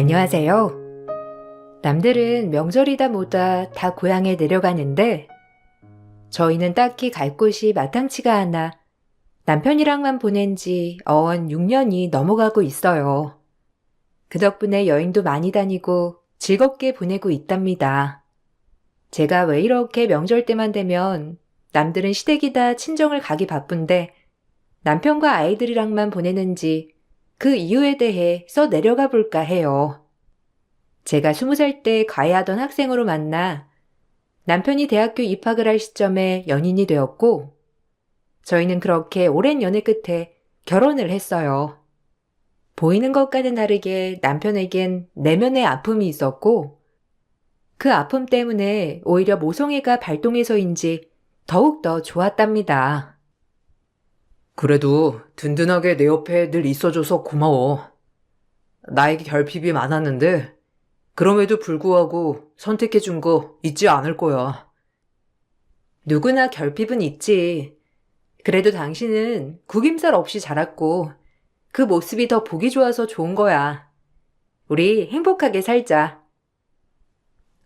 안녕하세요. 남들은 명절이다 뭐다 다 고향에 내려가는데 저희는 딱히 갈 곳이 마땅치가 않아 남편이랑만 보낸 지 어언 6년이 넘어가고 있어요. 그 덕분에 여행도 많이 다니고 즐겁게 보내고 있답니다. 제가 왜 이렇게 명절 때만 되면 남들은 시댁이다 친정을 가기 바쁜데 남편과 아이들이랑만 보내는지 그 이유에 대해 써 내려가 볼까 해요. 제가 20살 때 과외하던 학생으로 만나 남편이 대학교 입학을 할 시점에 연인이 되었고 저희는 그렇게 오랜 연애 끝에 결혼을 했어요. 보이는 것과는 다르게 남편에겐 내면의 아픔이 있었고 그 아픔 때문에 오히려 모성애가 발동해서인지 더욱더 좋았답니다. 그래도 든든하게 내 옆에 늘 있어줘서 고마워. 나에게 결핍이 많았는데 그럼에도 불구하고 선택해준 거 잊지 않을 거야. 누구나 결핍은 있지. 그래도 당신은 구김살 없이 자랐고 그 모습이 더 보기 좋아서 좋은 거야. 우리 행복하게 살자.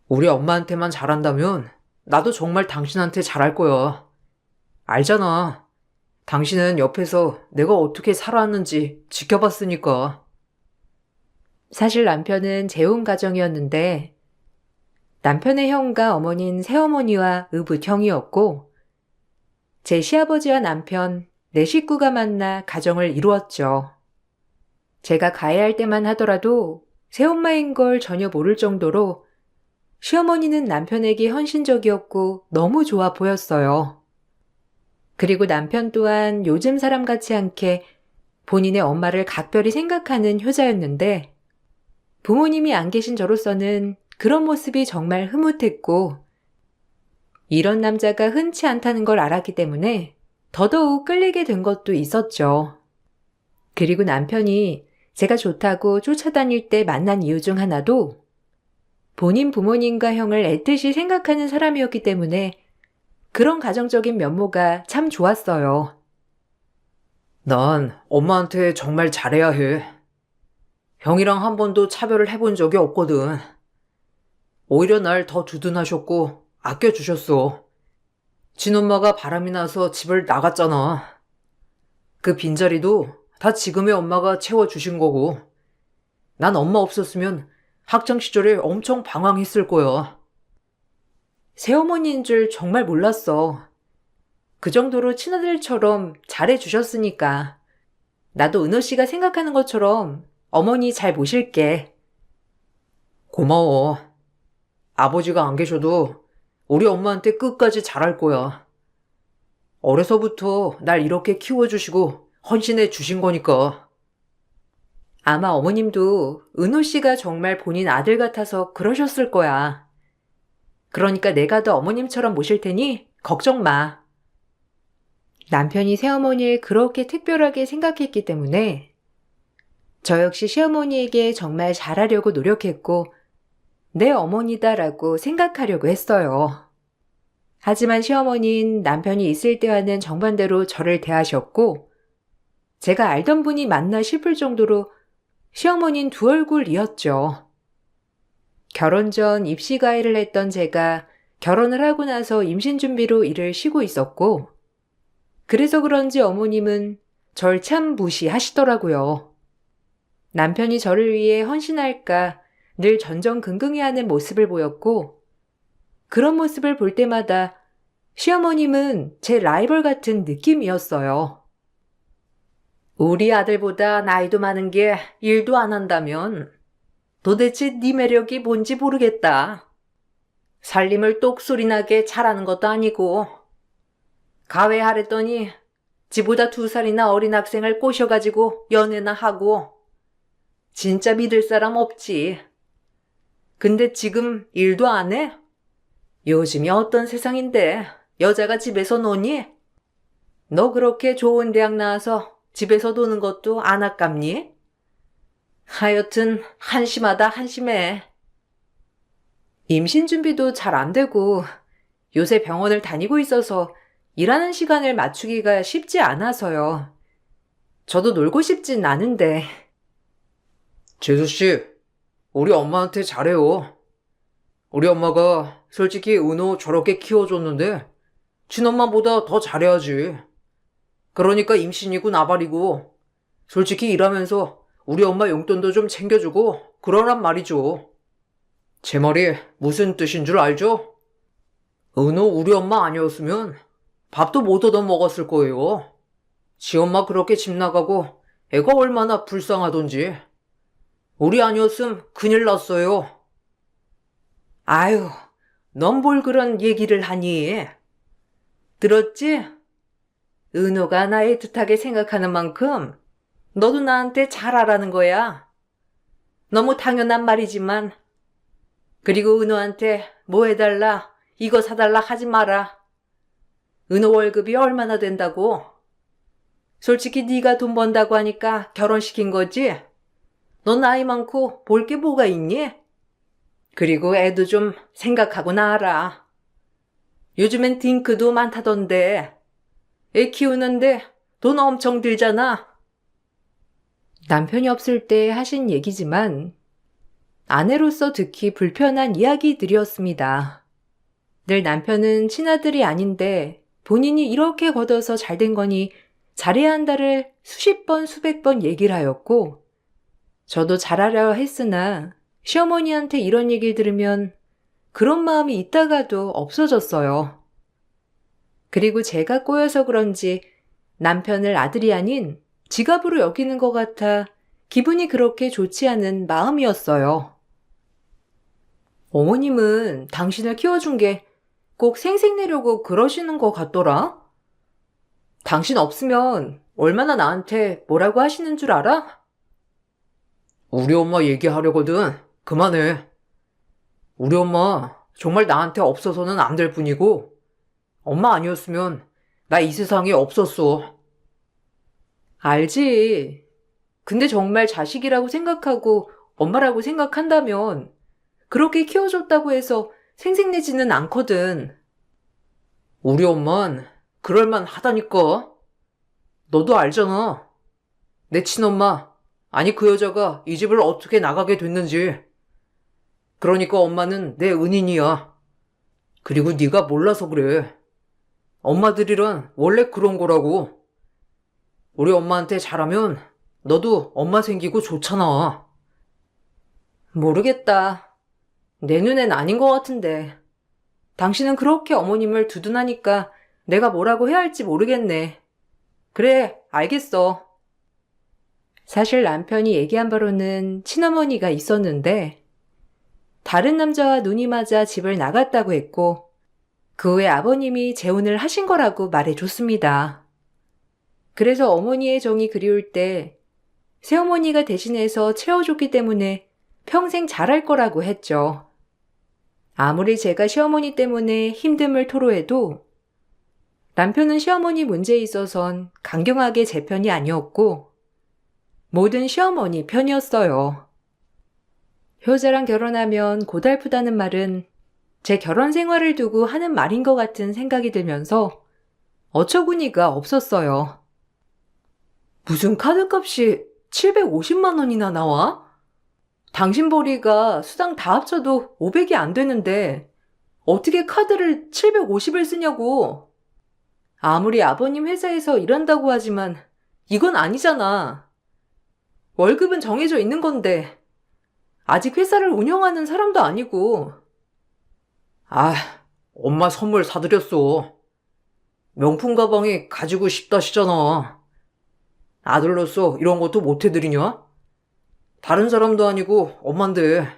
우리 엄마한테만 잘한다면 나도 정말 당신한테 잘할 거야. 알잖아. 당신은 옆에서 내가 어떻게 살아왔는지 지켜봤으니까. 사실 남편은 재혼 가정이었는데 남편의 형과 어머니는 새어머니와 의붓형이었고 제 시아버지와 남편, 네 식구가 만나 가정을 이루었죠. 제가 가해할 때만 하더라도 새엄마인 걸 전혀 모를 정도로 시어머니는 남편에게 헌신적이었고 너무 좋아 보였어요. 그리고 남편 또한 요즘 사람 같지 않게 본인의 엄마를 각별히 생각하는 효자였는데 부모님이 안 계신 저로서는 그런 모습이 정말 흐뭇했고 이런 남자가 흔치 않다는 걸 알았기 때문에 더더욱 끌리게 된 것도 있었죠. 그리고 남편이 제가 좋다고 쫓아다닐 때 만난 이유 중 하나도 본인 부모님과 형을 애틋이 생각하는 사람이었기 때문에 그런 가정적인 면모가 참 좋았어요. 난 엄마한테 정말 잘해야 해. 형이랑 한 번도 차별을 해본 적이 없거든. 오히려 날 더 두둔하셨고 아껴주셨어. 친엄마가 바람이 나서 집을 나갔잖아. 그 빈자리도 다 지금의 엄마가 채워주신 거고, 난 엄마 없었으면 학창시절에 엄청 방황했을 거야. 새어머니인 줄 정말 몰랐어. 그 정도로 친아들처럼 잘해주셨으니까. 나도 은호 씨가 생각하는 것처럼 어머니 잘 모실게. 고마워. 아버지가 안 계셔도 우리 엄마한테 끝까지 잘할 거야. 어려서부터 날 이렇게 키워주시고 헌신해 주신 거니까. 아마 어머님도 은호 씨가 정말 본인 아들 같아서 그러셨을 거야. 그러니까 내가 더 어머님처럼 모실 테니 걱정 마. 남편이 새어머니를 그렇게 특별하게 생각했기 때문에 저 역시 시어머니에게 정말 잘하려고 노력했고 내 어머니다라고 생각하려고 했어요. 하지만 시어머니는 남편이 있을 때와는 정반대로 저를 대하셨고 제가 알던 분이 맞나 싶을 정도로 시어머니는 두 얼굴이었죠. 결혼 전 입시 가해를 했던 제가 결혼을 하고 나서 임신 준비로 일을 쉬고 있었고 그래서 그런지 어머님은 절 참 무시하시더라고요. 남편이 저를 위해 헌신할까 늘 전전긍긍해하는 모습을 보였고 그런 모습을 볼 때마다 시어머님은 제 라이벌 같은 느낌이었어요. 우리 아들보다 나이도 많은 게 일도 안 한다면 도대체 네 매력이 뭔지 모르겠다. 살림을 똑소리나게 잘하는 것도 아니고 가외하랬더니 지보다 2살이나 어린 학생을 꼬셔가지고 연애나 하고 진짜 믿을 사람 없지. 근데 지금 일도 안 해? 요즘이 어떤 세상인데 여자가 집에서 노니? 너 그렇게 좋은 대학 나와서 집에서 노는 것도 안 아깝니? 하여튼 한심하다 한심해. 임신 준비도 잘 안 되고 요새 병원을 다니고 있어서 일하는 시간을 맞추기가 쉽지 않아서요. 저도 놀고 싶진 않은데. 재수씨, 우리 엄마한테 잘해요. 우리 엄마가 솔직히 은호 저렇게 키워줬는데 친엄마보다 더 잘해야지. 그러니까 임신이고 나발이고 솔직히 일하면서 우리 엄마 용돈도 좀 챙겨주고 그러란 말이죠. 제 말이 무슨 뜻인 줄 알죠? 은호 우리 엄마 아니었으면 밥도 못 얻어 먹었을 거예요. 지 엄마 그렇게 집 나가고 애가 얼마나 불쌍하던지. 우리 아니었음 큰일 났어요. 아유, 넌 뭘 그런 얘기를 하니? 들었지? 은호가 나 애틋하게 생각하는 만큼 너도 나한테 잘하라는 거야. 너무 당연한 말이지만. 그리고 은호한테 뭐 해달라, 이거 사달라 하지 마라. 은호 월급이 얼마나 된다고? 솔직히 네가 돈 번다고 하니까 결혼시킨 거지? 넌 나이 많고 볼 게 뭐가 있니? 그리고 애도 좀 생각하고 나와라. 요즘엔 딩크도 많다던데. 애 키우는데 돈 엄청 들잖아. 남편이 없을 때 하신 얘기지만 아내로서 듣기 불편한 이야기들이었습니다. 늘 남편은 친아들이 아닌데 본인이 이렇게 걷어서 잘된 거니 잘해야 한다를 수십 번 수백 번 얘기를 하였고 저도 잘하려 했으나 시어머니한테 이런 얘기를 들으면 그런 마음이 있다가도 없어졌어요. 그리고 제가 꼬여서 그런지 남편을 아들이 아닌 지갑으로 여기는 것 같아 기분이 그렇게 좋지 않은 마음이었어요. 어머님은 당신을 키워준 게 꼭 생색내려고 그러시는 것 같더라? 당신 없으면 얼마나 나한테 뭐라고 하시는 줄 알아? 우리 엄마 얘기하려거든. 그만해. 우리 엄마 정말 나한테 없어서는 안 될 뿐이고 엄마 아니었으면 나 이 세상에 없었어. 알지. 근데 정말 자식이라고 생각하고 엄마라고 생각한다면 그렇게 키워줬다고 해서 생색내지는 않거든. 우리 엄만 그럴만 하다니까. 너도 알잖아. 내 친엄마, 아니 그 여자가 이 집을 어떻게 나가게 됐는지. 그러니까 엄마는 내 은인이야. 그리고 네가 몰라서 그래. 엄마들이란 원래 그런 거라고. 우리 엄마한테 잘하면 너도 엄마 생기고 좋잖아. 모르겠다. 내 눈엔 아닌 것 같은데. 당신은 그렇게 어머님을 두둔하니까 내가 뭐라고 해야 할지 모르겠네. 그래, 알겠어. 사실 남편이 얘기한 바로는 친어머니가 있었는데 다른 남자와 눈이 맞아 집을 나갔다고 했고 그 후에 아버님이 재혼을 하신 거라고 말해줬습니다. 그래서 어머니의 정이 그리울 때 새어머니가 대신해서 채워줬기 때문에 평생 잘할 거라고 했죠. 아무리 제가 시어머니 때문에 힘듦을 토로해도 남편은 시어머니 문제에 있어선 강경하게 제 편이 아니었고 모든 시어머니 편이었어요. 효자랑 결혼하면 고달프다는 말은 제 결혼 생활을 두고 하는 말인 것 같은 생각이 들면서 어처구니가 없었어요. 무슨 카드값이 750만 원이나 나와? 당신 벌이가 수당 다 합쳐도 500이 안 되는데 어떻게 카드를 750을 쓰냐고. 아무리 아버님 회사에서 일한다고 하지만 이건 아니잖아. 월급은 정해져 있는 건데 아직 회사를 운영하는 사람도 아니고. 아, 엄마 선물 사드렸어. 명품 가방이 가지고 싶다시잖아. 아들로서 이런 것도 못 해드리냐? 다른 사람도 아니고 엄만데.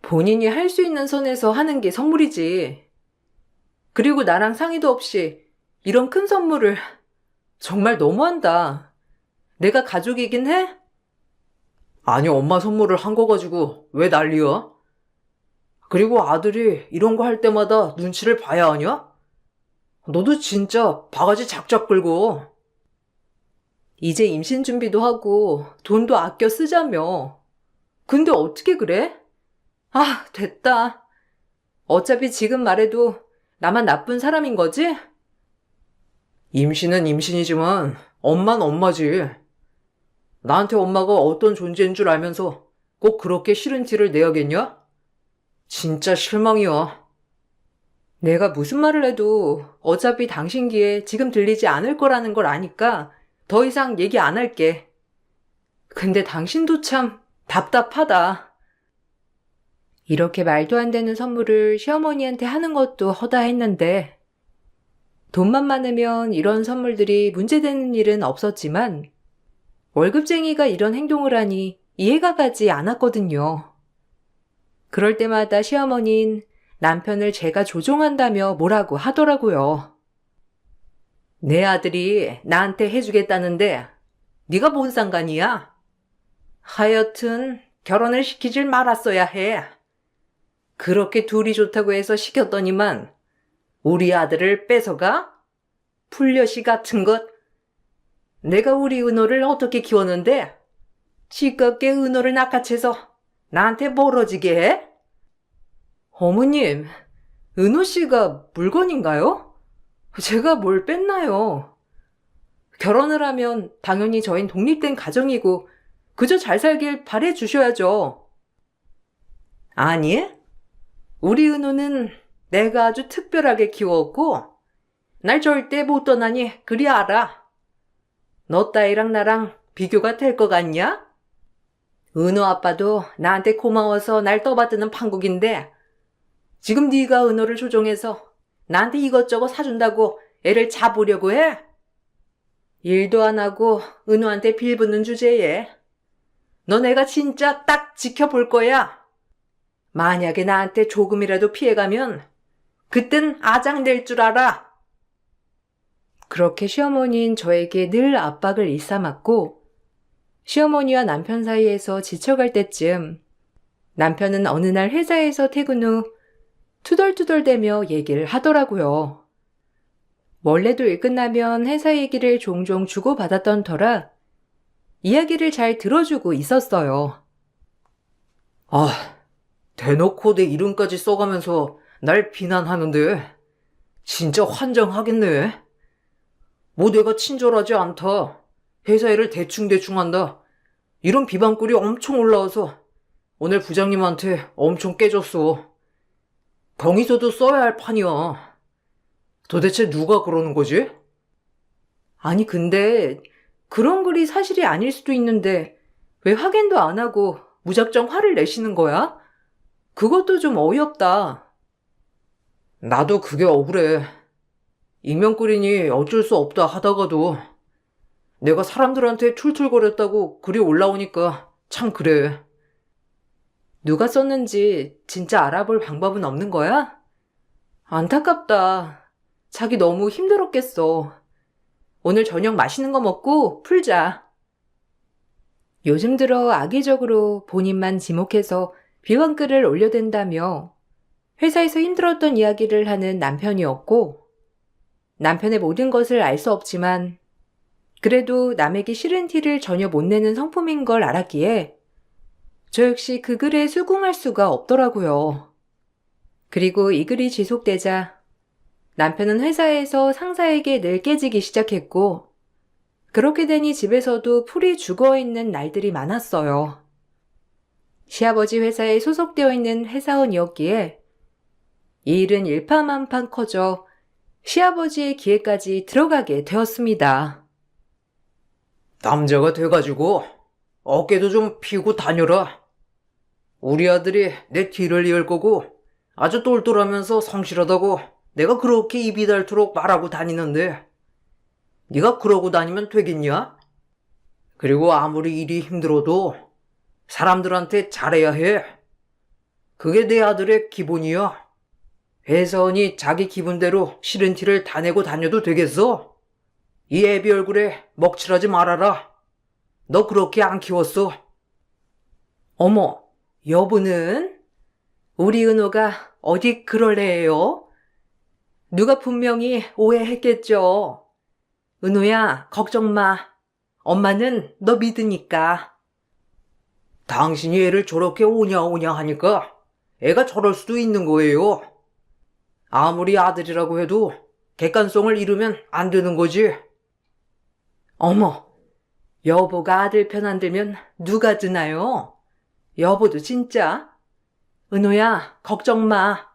본인이 할 수 있는 선에서 하는 게 선물이지. 그리고 나랑 상의도 없이 이런 큰 선물을 정말 너무한다. 내가 가족이긴 해? 아니, 엄마 선물을 한 거 가지고 왜 난리야? 그리고 아들이 이런 거 할 때마다 눈치를 봐야 하냐? 너도 진짜 바가지 작작 끌고. 이제 임신 준비도 하고 돈도 아껴 쓰자며. 근데 어떻게 그래? 아, 됐다. 어차피 지금 말해도 나만 나쁜 사람인 거지? 임신은 임신이지만 엄마는 엄마지. 나한테 엄마가 어떤 존재인 줄 알면서 꼭 그렇게 싫은 티를 내야겠냐? 진짜 실망이야. 내가 무슨 말을 해도 어차피 당신 귀에 지금 들리지 않을 거라는 걸 아니까 더 이상 얘기 안 할게. 근데 당신도 참 답답하다. 이렇게 말도 안 되는 선물을 시어머니한테 하는 것도 허다했는데 돈만 많으면 이런 선물들이 문제되는 일은 없었지만 월급쟁이가 이런 행동을 하니 이해가 가지 않았거든요. 그럴 때마다 시어머니는 남편을 제가 조종한다며 뭐라고 하더라고요. 내 아들이 나한테 해주겠다는데 네가 뭔 상관이야? 하여튼 결혼을 시키질 말았어야 해. 그렇게 둘이 좋다고 해서 시켰더니만 우리 아들을 뺏어가? 풀려시 같은 것. 내가 우리 은호를 어떻게 키웠는데 지껏게 은호를 낚아채서 나한테 멀어지게 해? 어머님, 은호 씨가 물건인가요? 제가 뭘 뺐나요? 결혼을 하면 당연히 저흰 독립된 가정이고 그저 잘 살길 바래 주셔야죠. 아니, 우리 은호는 내가 아주 특별하게 키웠고 날 절대 못 떠나니 그리 알아. 너 따위랑 나랑 비교가 될 것 같냐? 은호 아빠도 나한테 고마워서 날 떠받드는 판국인데 지금 네가 은호를 조종해서 나한테 이것저것 사준다고 애를 잡으려고 해? 일도 안 하고 은호한테 빌붙는 주제에 너 내가 진짜 딱 지켜볼 거야. 만약에 나한테 조금이라도 피해가면 그땐 아장될 줄 알아. 그렇게 시어머니는 저에게 늘 압박을 일삼았고 시어머니와 남편 사이에서 지쳐갈 때쯤 남편은 어느 날 회사에서 퇴근 후 투덜투덜대며 얘기를 하더라고요. 원래도 일 끝나면 회사 얘기를 종종 주고받았던 터라 이야기를 잘 들어주고 있었어요. 아, 대놓고 내 이름까지 써가면서 날 비난하는데 진짜 환장하겠네. 뭐 내가 친절하지 않다. 회사 일을 대충대충 한다. 이런 비방글이 엄청 올라와서 오늘 부장님한테 엄청 깨졌어. 경위서도 써야 할 판이야. 도대체 누가 그러는 거지? 아니 근데 그런 글이 사실이 아닐 수도 있는데 왜 확인도 안 하고 무작정 화를 내시는 거야? 그것도 좀 어이없다. 나도 그게 억울해. 익명글이니 어쩔 수 없다 하다가도 내가 사람들한테 툴툴거렸다고 글이 올라오니까 참 그래. 누가 썼는지 진짜 알아볼 방법은 없는 거야? 안타깝다. 자기 너무 힘들었겠어. 오늘 저녁 맛있는 거 먹고 풀자. 요즘 들어 악의적으로 본인만 지목해서 비방글을 올려댄다며 회사에서 힘들었던 이야기를 하는 남편이었고 남편의 모든 것을 알 수 없지만 그래도 남에게 싫은 티를 전혀 못 내는 성품인 걸 알았기에 저 역시 그 글에 수긍할 수가 없더라고요. 그리고 이 글이 지속되자 남편은 회사에서 상사에게 늘 깨지기 시작했고 그렇게 되니 집에서도 풀이 죽어있는 날들이 많았어요. 시아버지 회사에 소속되어 있는 회사원이었기에 이 일은 일파만파 커져 시아버지의 귀에까지 들어가게 되었습니다. 남자가 돼가지고 어깨도 좀 피고 다녀라. 우리 아들이 내 뒤를 이을 거고 아주 똘똘하면서 성실하다고 내가 그렇게 입이 닳도록 말하고 다니는데 네가 그러고 다니면 되겠냐? 그리고 아무리 일이 힘들어도 사람들한테 잘해야 해. 그게 내 아들의 기본이야. 회사원이 자기 기분대로 싫은 티를 다 내고 다녀도 되겠어? 이 애비 얼굴에 먹칠하지 말아라. 너 그렇게 안 키웠어. 어머, 여보는? 우리 은호가 어디 그럴 애예요? 누가 분명히 오해했겠죠. 은호야, 걱정 마. 엄마는 너 믿으니까. 당신이 애를 저렇게 오냐오냐 하니까 애가 저럴 수도 있는 거예요. 아무리 아들이라고 해도 객관성을 잃으면 안 되는 거지. 어머, 여보가 아들 편 안 들면 누가 드나요? 여보도 진짜? 은호야, 걱정 마.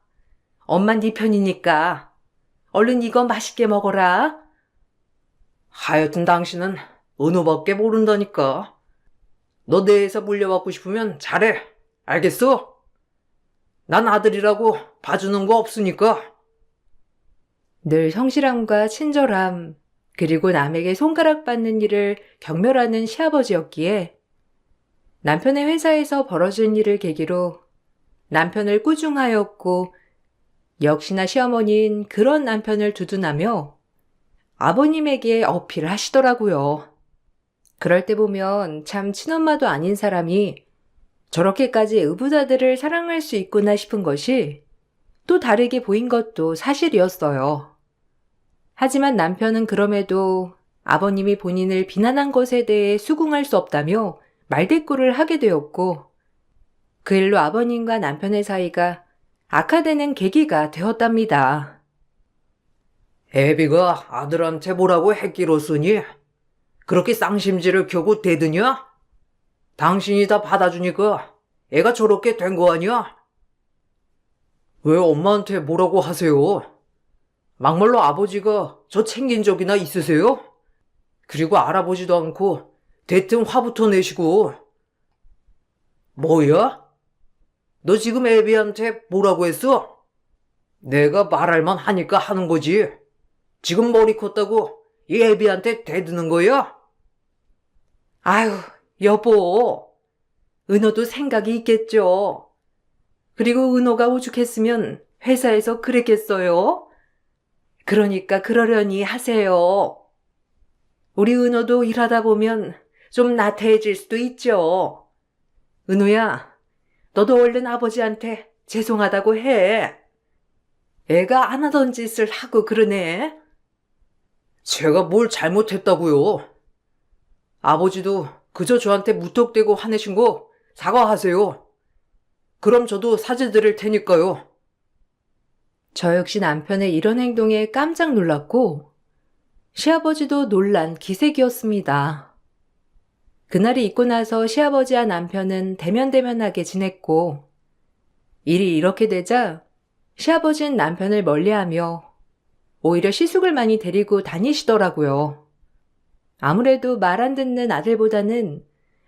엄마 네 편이니까. 얼른 이거 맛있게 먹어라. 하여튼 당신은 은호밖에 모른다니까. 너 내에서 물려받고 싶으면 잘해. 알겠어? 난 아들이라고 봐주는 거 없으니까. 늘 성실함과 친절함, 그리고 남에게 손가락 받는 일을 경멸하는 시아버지였기에 남편의 회사에서 벌어진 일을 계기로 남편을 꾸중하였고 역시나 시어머니인 그런 남편을 두둔하며 아버님에게 어필을 하시더라고요. 그럴 때 보면 참 친엄마도 아닌 사람이 저렇게까지 의붓아들을 사랑할 수 있구나 싶은 것이 또 다르게 보인 것도 사실이었어요. 하지만 남편은 그럼에도 아버님이 본인을 비난한 것에 대해 수긍할 수 없다며 말대꾸를 하게 되었고 그 일로 아버님과 남편의 사이가 악화되는 계기가 되었답니다. 애비가 아들한테 뭐라고 했기로쓰니 그렇게 쌍심지를 켜고 대드냐? 당신이 다 받아주니까 애가 저렇게 된 거 아니야? 왜 엄마한테 뭐라고 하세요? 막말로 아버지가 저 챙긴 적이나 있으세요? 그리고 알아보지도 않고 대뜸 화부터 내시고. 뭐야? 너 지금 애비한테 뭐라고 했어? 내가 말할만 하니까 하는 거지. 지금 머리 컸다고 이 애비한테 대드는 거야? 아유, 여보. 은호도 생각이 있겠죠. 그리고 은호가 오죽했으면 회사에서 그랬겠어요? 그러니까 그러려니 하세요. 우리 은호도 일하다 보면 좀 나태해질 수도 있죠. 은호야, 너도 얼른 아버지한테 죄송하다고 해. 애가 안 하던 짓을 하고 그러네. 제가 뭘 잘못했다고요? 아버지도 그저 저한테 무턱대고 화내신 거 사과하세요. 그럼 저도 사죄 드릴 테니까요. 저 역시 남편의 이런 행동에 깜짝 놀랐고 시아버지도 놀란 기색이었습니다. 그날이 있고 나서 시아버지와 남편은 대면대면하게 지냈고 일이 이렇게 되자 시아버지는 남편을 멀리하며 오히려 시숙을 많이 데리고 다니시더라고요. 아무래도 말 안 듣는 아들보다는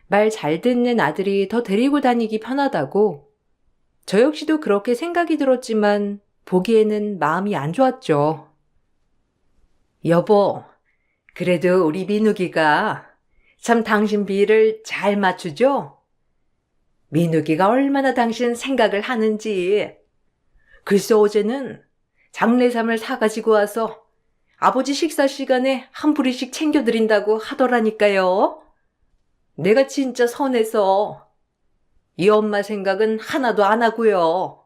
말 잘 듣는 아들이 더 데리고 다니기 편하다고 저 역시도 그렇게 생각이 들었지만 보기에는 마음이 안 좋았죠. 여보, 그래도 우리 민욱이가 참 당신 비위를 잘 맞추죠? 민욱이가 얼마나 당신 생각을 하는지. 글쎄 어제는 장례삼을 사가지고 와서 아버지 식사 시간에 한 부리씩 챙겨드린다고 하더라니까요. 내가 진짜 선해서 이 엄마 생각은 하나도 안 하고요.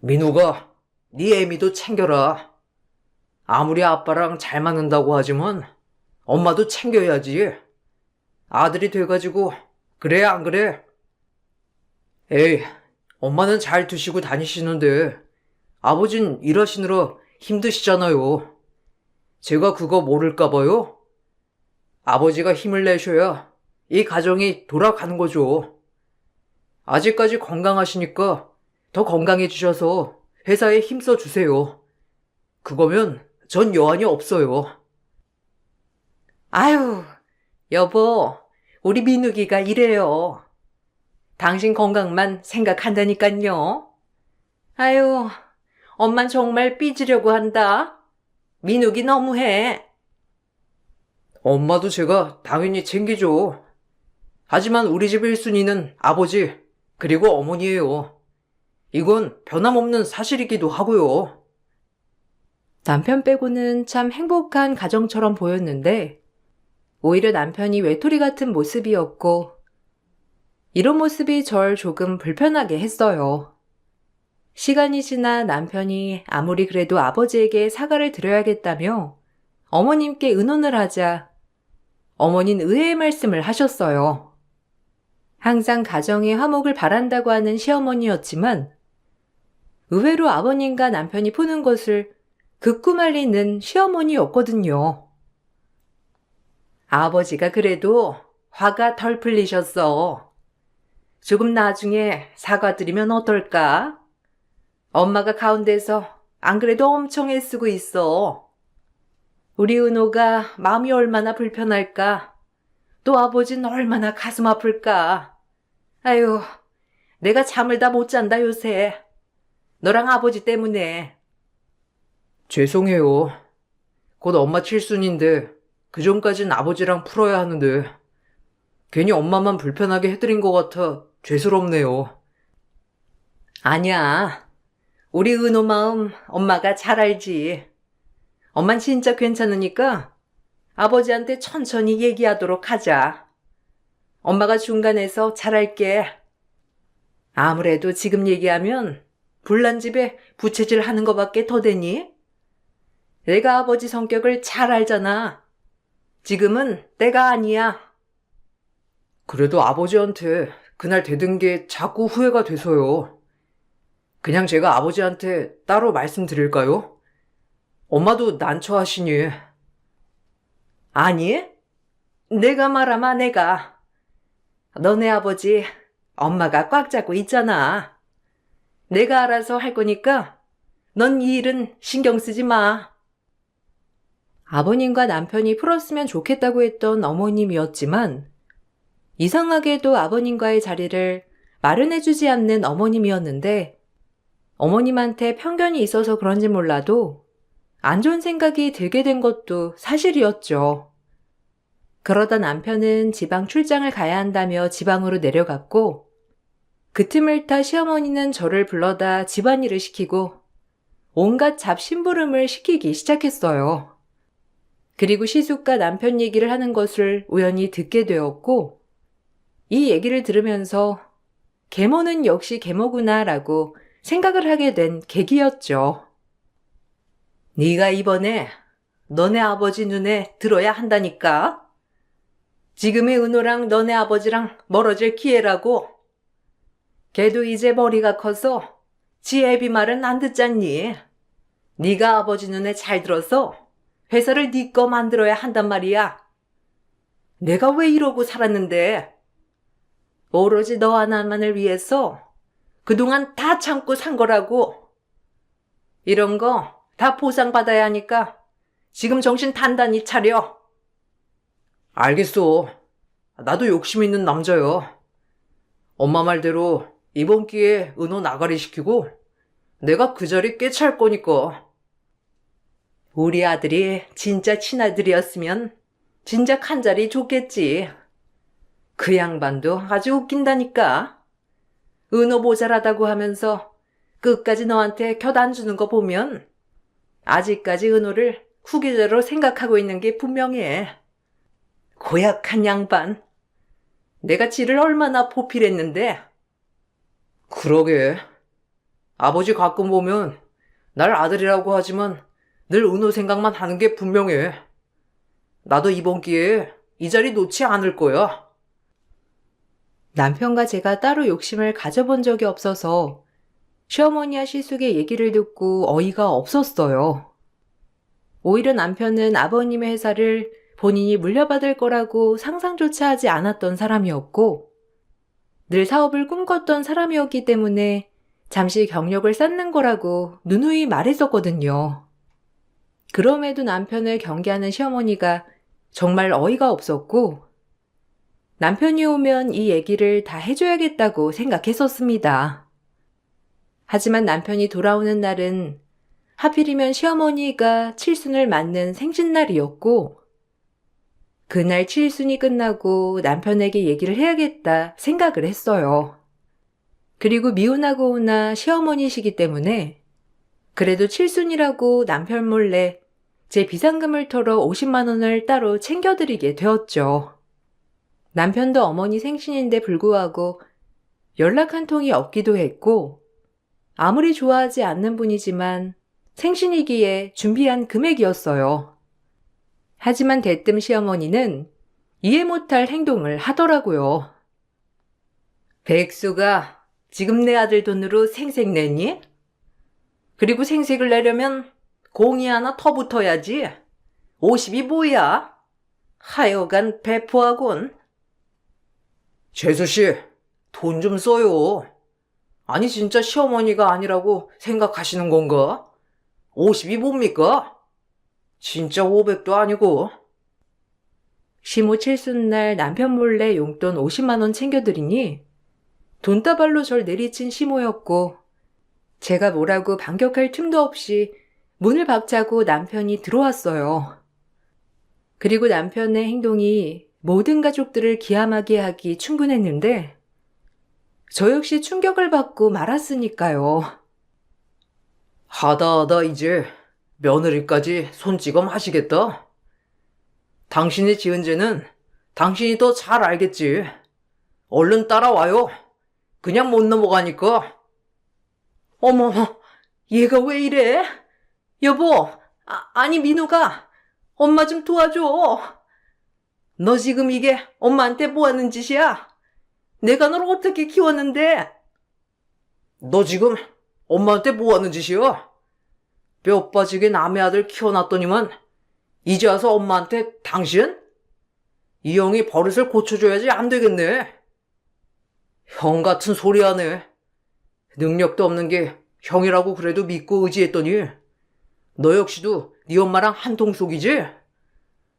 민우가 네 애미도 챙겨라. 아무리 아빠랑 잘 맞는다고 하지만 엄마도 챙겨야지. 아들이 돼가지고 그래 안 그래? 에이, 엄마는 잘 드시고 다니시는데 아버진 일하시느라 힘드시잖아요. 제가 그거 모를까 봐요? 아버지가 힘을 내셔야 이 가정이 돌아가는 거죠. 아직까지 건강하시니까 더 건강해지셔서 회사에 힘써 주세요. 그거면 전 여한이 없어요. 아유, 여보, 우리 민욱이가 이래요. 당신 건강만 생각한다니깐요. 아유, 엄만 정말 삐지려고 한다. 민욱이 너무해. 엄마도 제가 당연히 챙기죠. 하지만 우리 집 1순위는 아버지, 그리고 어머니예요. 이건 변함없는 사실이기도 하고요. 남편 빼고는 참 행복한 가정처럼 보였는데 오히려 남편이 외톨이 같은 모습이었고 이런 모습이 절 조금 불편하게 했어요. 시간이 지나 남편이 아무리 그래도 아버지에게 사과를 드려야겠다며 어머님께 의논을 하자 어머니는 의외의 말씀을 하셨어요. 항상 가정의 화목을 바란다고 하는 시어머니였지만 의외로 아버님과 남편이 푸는 것을 극구 말리는 시어머니였거든요. 아버지가 그래도 화가 덜 풀리셨어. 조금 나중에 사과드리면 어떨까? 엄마가 가운데서 안 그래도 엄청 애쓰고 있어. 우리 은호가 마음이 얼마나 불편할까? 또 아버지는 얼마나 가슴 아플까? 아유, 내가 잠을 다 못 잔다 요새. 너랑 아버지 때문에. 죄송해요. 곧 엄마 칠순인데 그 전까진 아버지랑 풀어야 하는데 괜히 엄마만 불편하게 해드린 것 같아 죄스럽네요. 아니야. 우리 은호 마음 엄마가 잘 알지. 엄만 진짜 괜찮으니까 아버지한테 천천히 얘기하도록 하자. 엄마가 중간에서 잘할게. 아무래도 지금 얘기하면 불난 집에 부채질 하는 거밖에 더 되니? 내가 아버지 성격을 잘 알잖아. 지금은 때가 아니야. 그래도 아버지한테 그날 대든 게 자꾸 후회가 돼서요. 그냥 제가 아버지한테 따로 말씀드릴까요? 엄마도 난처하시니. 아니? 내가 말하마 내가. 너네 아버지 엄마가 꽉 잡고 있잖아. 내가 알아서 할 거니까 넌 이 일은 신경 쓰지 마. 아버님과 남편이 풀었으면 좋겠다고 했던 어머님이었지만 이상하게도 아버님과의 자리를 마련해주지 않는 어머님이었는데 어머님한테 편견이 있어서 그런지 몰라도 안 좋은 생각이 들게 된 것도 사실이었죠. 그러다 남편은 지방 출장을 가야 한다며 지방으로 내려갔고 그 틈을 타 시어머니는 저를 불러다 집안일을 시키고 온갖 잡심부름을 시키기 시작했어요. 그리고 시숙과 남편 얘기를 하는 것을 우연히 듣게 되었고 이 얘기를 들으면서 계모는 역시 계모구나 라고 생각을 하게 된 계기였죠. 네가 이번에 너네 아버지 눈에 들어야 한다니까. 지금의 은호랑 너네 아버지랑 멀어질 기회라고. 걔도 이제 머리가 커서 지 애비 말은 안 듣잖니. 네가 아버지 눈에 잘 들어서 회사를 네 거 만들어야 한단 말이야. 내가 왜 이러고 살았는데. 오로지 너 하나만을 위해서 그동안 다 참고 산 거라고. 이런 거 다 보상받아야 하니까 지금 정신 단단히 차려. 알겠어. 나도 욕심 있는 남자야. 엄마 말대로 이번 기회에 은호 나가리 시키고 내가 그 자리 꿰찰 거니까. 우리 아들이 진짜 친아들이었으면 진작 한 자리 줬겠지. 그 양반도 아주 웃긴다니까. 은호 모자라다고 하면서 끝까지 너한테 곁 안 주는 거 보면 아직까지 은호를 후계자로 생각하고 있는 게 분명해. 고약한 양반. 내가 지를 얼마나 보필했는데. 그러게. 아버지 가끔 보면 날 아들이라고 하지만 늘 은호 생각만 하는 게 분명해. 나도 이번 기회에 이 자리 놓지 않을 거야. 남편과 제가 따로 욕심을 가져본 적이 없어서 시어머니와 시숙의 얘기를 듣고 어이가 없었어요. 오히려 남편은 아버님의 회사를 본인이 물려받을 거라고 상상조차 하지 않았던 사람이었고 늘 사업을 꿈꿨던 사람이었기 때문에 잠시 경력을 쌓는 거라고 누누이 말했었거든요. 그럼에도 남편을 경계하는 시어머니가 정말 어이가 없었고 남편이 오면 이 얘기를 다 해줘야겠다고 생각했었습니다. 하지만 남편이 돌아오는 날은 하필이면 시어머니가 칠순을 맞는 생신날이었고 그날 칠순이 끝나고 남편에게 얘기를 해야겠다 생각을 했어요. 그리고 미혼하고 오나 시어머니시기 때문에 그래도 칠순이라고 남편 몰래 제 비상금을 털어 50만 원을 따로 챙겨드리게 되었죠. 남편도 어머니 생신인데 불구하고 연락 한 통이 없기도 했고 아무리 좋아하지 않는 분이지만 생신이기에 준비한 금액이었어요. 하지만 대뜸 시어머니는 이해 못할 행동을 하더라고요. 백수가 지금 내 아들 돈으로 생색 내니? 그리고 생색을 내려면 공이 하나 더 붙어야지. 50이 뭐야? 하여간 배포하곤. 재수씨, 돈 좀 써요. 아니, 진짜 시어머니가 아니라고 생각하시는 건가? 50이 뭡니까? 진짜 500도 아니고. 시모 칠순날 남편 몰래 용돈 50만 원 챙겨드리니 돈다발로 절 내리친 시모였고 제가 뭐라고 반격할 틈도 없이 문을 박차고 남편이 들어왔어요. 그리고 남편의 행동이 모든 가족들을 기함하게 하기 충분했는데 저 역시 충격을 받고 말았으니까요. 하다 이제 며느리까지 손찌검 하시겠다? 당신이 지은 죄는 당신이 더 잘 알겠지. 얼른 따라와요. 그냥 못 넘어가니까. 어머, 얘가 왜 이래? 여보, 아니 민호가 엄마 좀 도와줘. 너 지금 이게 엄마한테 뭐 하는 짓이야? 내가 널 어떻게 키웠는데? 너 지금 엄마한테 뭐 하는 짓이야? 뼈 빠지게 남의 아들 키워놨더니만 이제 와서 엄마한테 당신? 이 형이 버릇을 고쳐줘야지 안 되겠네. 형 같은 소리 하네. 능력도 없는 게 형이라고 그래도 믿고 의지했더니 너 역시도 네 엄마랑 한통속이지?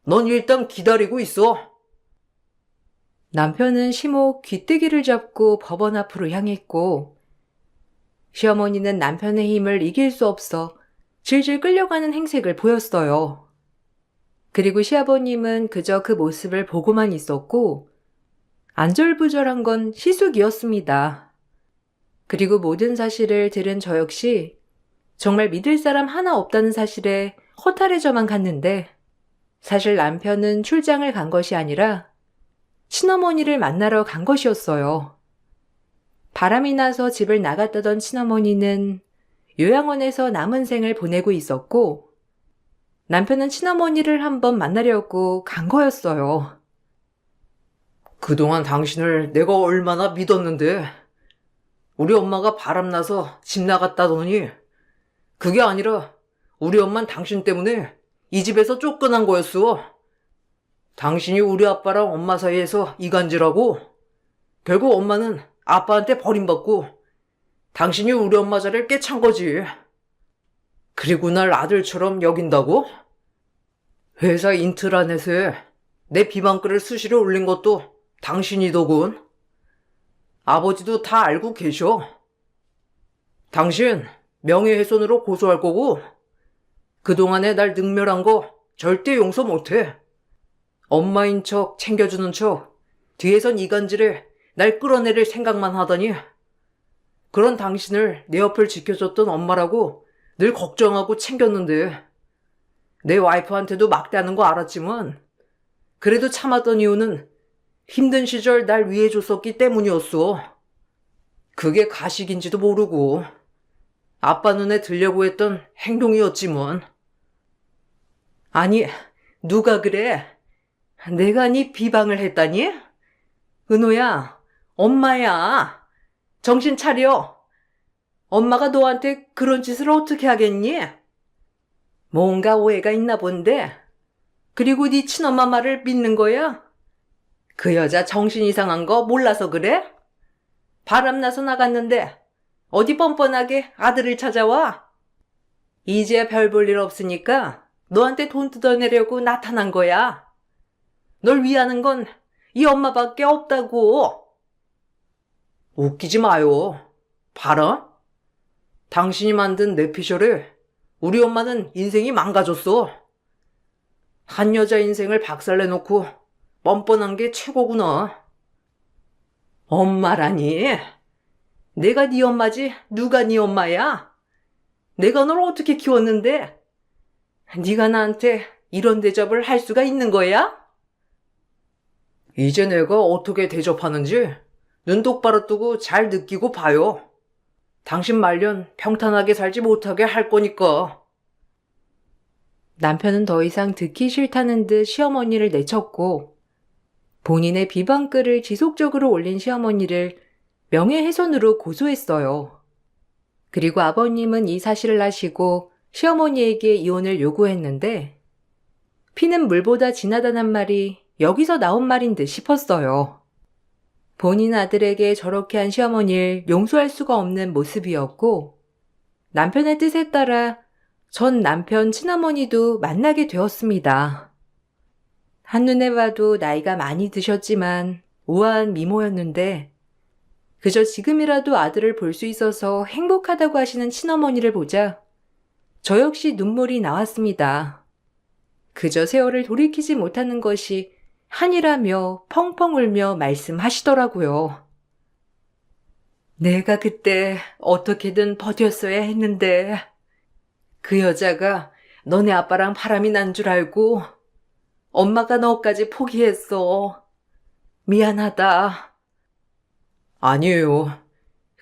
넌 일단 기다리고 있어. 남편은 시모 귀때기를 잡고 법원 앞으로 향했고 시어머니는 남편의 힘을 이길 수 없어 질질 끌려가는 행색을 보였어요. 그리고 시아버님은 그저 그 모습을 보고만 있었고 안절부절한 건 시숙이었습니다. 그리고 모든 사실을 들은 저 역시 정말 믿을 사람 하나 없다는 사실에 허탈해져만 갔는데 사실 남편은 출장을 간 것이 아니라 친어머니를 만나러 간 것이었어요. 바람이 나서 집을 나갔다던 친어머니는 요양원에서 남은 생을 보내고 있었고 남편은 친어머니를 한번 만나려고 간 거였어요. 그동안 당신을 내가 얼마나 믿었는데 우리 엄마가 바람나서 집 나갔다더니 그게 아니라 우리 엄만 당신 때문에 이 집에서 쫓겨난 거였어. 당신이 우리 아빠랑 엄마 사이에서 이간질하고 결국 엄마는 아빠한테 버림받고 당신이 우리 엄마 자리를 꿰찬 거지. 그리고 날 아들처럼 여긴다고? 회사 인트라넷에 내 비방글을 수시로 올린 것도 당신이더군. 아버지도 다 알고 계셔. 당신 명예훼손으로 고소할 거고 그동안에 날 능멸한 거 절대 용서 못해. 엄마인 척 챙겨주는 척 뒤에선 이간질에 날 끌어내릴 생각만 하더니 그런 당신을 내 옆을 지켜줬던 엄마라고 늘 걱정하고 챙겼는데 내 와이프한테도 막대하는 거 알았지만 그래도 참았던 이유는 힘든 시절 날 위해줬었기 때문이었어. 그게 가식인지도 모르고 아빠 눈에 들려고 했던 행동이었지만. 아니, 누가 그래? 내가 네 비방을 했다니? 은호야, 엄마야. 정신 차려. 엄마가 너한테 그런 짓을 어떻게 하겠니? 뭔가 오해가 있나 본데. 그리고 네 친엄마 말을 믿는 거야? 그 여자 정신 이상한 거 몰라서 그래? 바람나서 나갔는데 어디 뻔뻔하게 아들을 찾아와? 이제 별 볼 일 없으니까 너한테 돈 뜯어내려고 나타난 거야. 널 위하는 건 이 엄마밖에 없다고. 웃기지 마요. 봐라. 당신이 만든 뇌피셜에 우리 엄마는 인생이 망가졌어. 한 여자 인생을 박살내놓고 뻔뻔한 게 최고구나. 엄마라니? 내가 네 엄마지 누가 네 엄마야? 내가 널 어떻게 키웠는데? 네가 나한테 이런 대접을 할 수가 있는 거야? 이제 내가 어떻게 대접하는지 눈 똑바로 뜨고 잘 느끼고 봐요. 당신 말년 평탄하게 살지 못하게 할 거니까. 남편은 더 이상 듣기 싫다는 듯 시어머니를 내쳤고 본인의 비방글을 지속적으로 올린 시어머니를 명예훼손으로 고소했어요. 그리고 아버님은 이 사실을 아시고 시어머니에게 이혼을 요구했는데 피는 물보다 진하다는 말이 여기서 나온 말인 듯 싶었어요. 본인 아들에게 저렇게 한 시어머니를 용서할 수가 없는 모습이었고, 남편의 뜻에 따라 전 남편 친어머니도 만나게 되었습니다. 한눈에 봐도 나이가 많이 드셨지만 우아한 미모였는데, 그저 지금이라도 아들을 볼 수 있어서 행복하다고 하시는 친어머니를 보자 저 역시 눈물이 나왔습니다. 그저 세월을 돌이키지 못하는 것이 한이라며 펑펑 울며 말씀하시더라고요. 내가 그때 어떻게든 버텼어야 했는데 그 여자가 너네 아빠랑 바람이 난 줄 알고 엄마가 너까지 포기했어. 미안하다. 아니에요.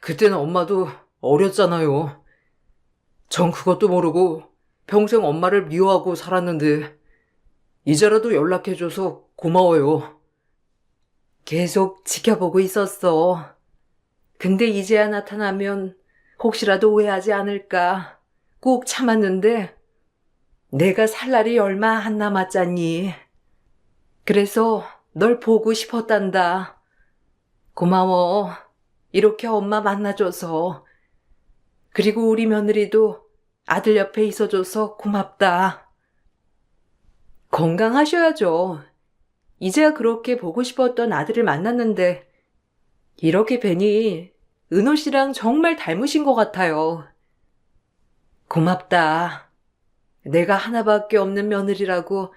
그때는 엄마도 어렸잖아요. 전 그것도 모르고 평생 엄마를 미워하고 살았는데 이제라도 연락해줘서 고마워요. 계속 지켜보고 있었어. 근데 이제야 나타나면 혹시라도 오해하지 않을까 꼭 참았는데 내가 살 날이 얼마 안 남았잖니. 그래서 널 보고 싶었단다. 고마워. 이렇게 엄마 만나줘서. 그리고 우리 며느리도 아들 옆에 있어줘서 고맙다. 건강하셔야죠. 이제야 그렇게 보고 싶었던 아들을 만났는데 이렇게 뵈니 은호 씨랑 정말 닮으신 것 같아요. 고맙다. 내가 하나밖에 없는 며느리라고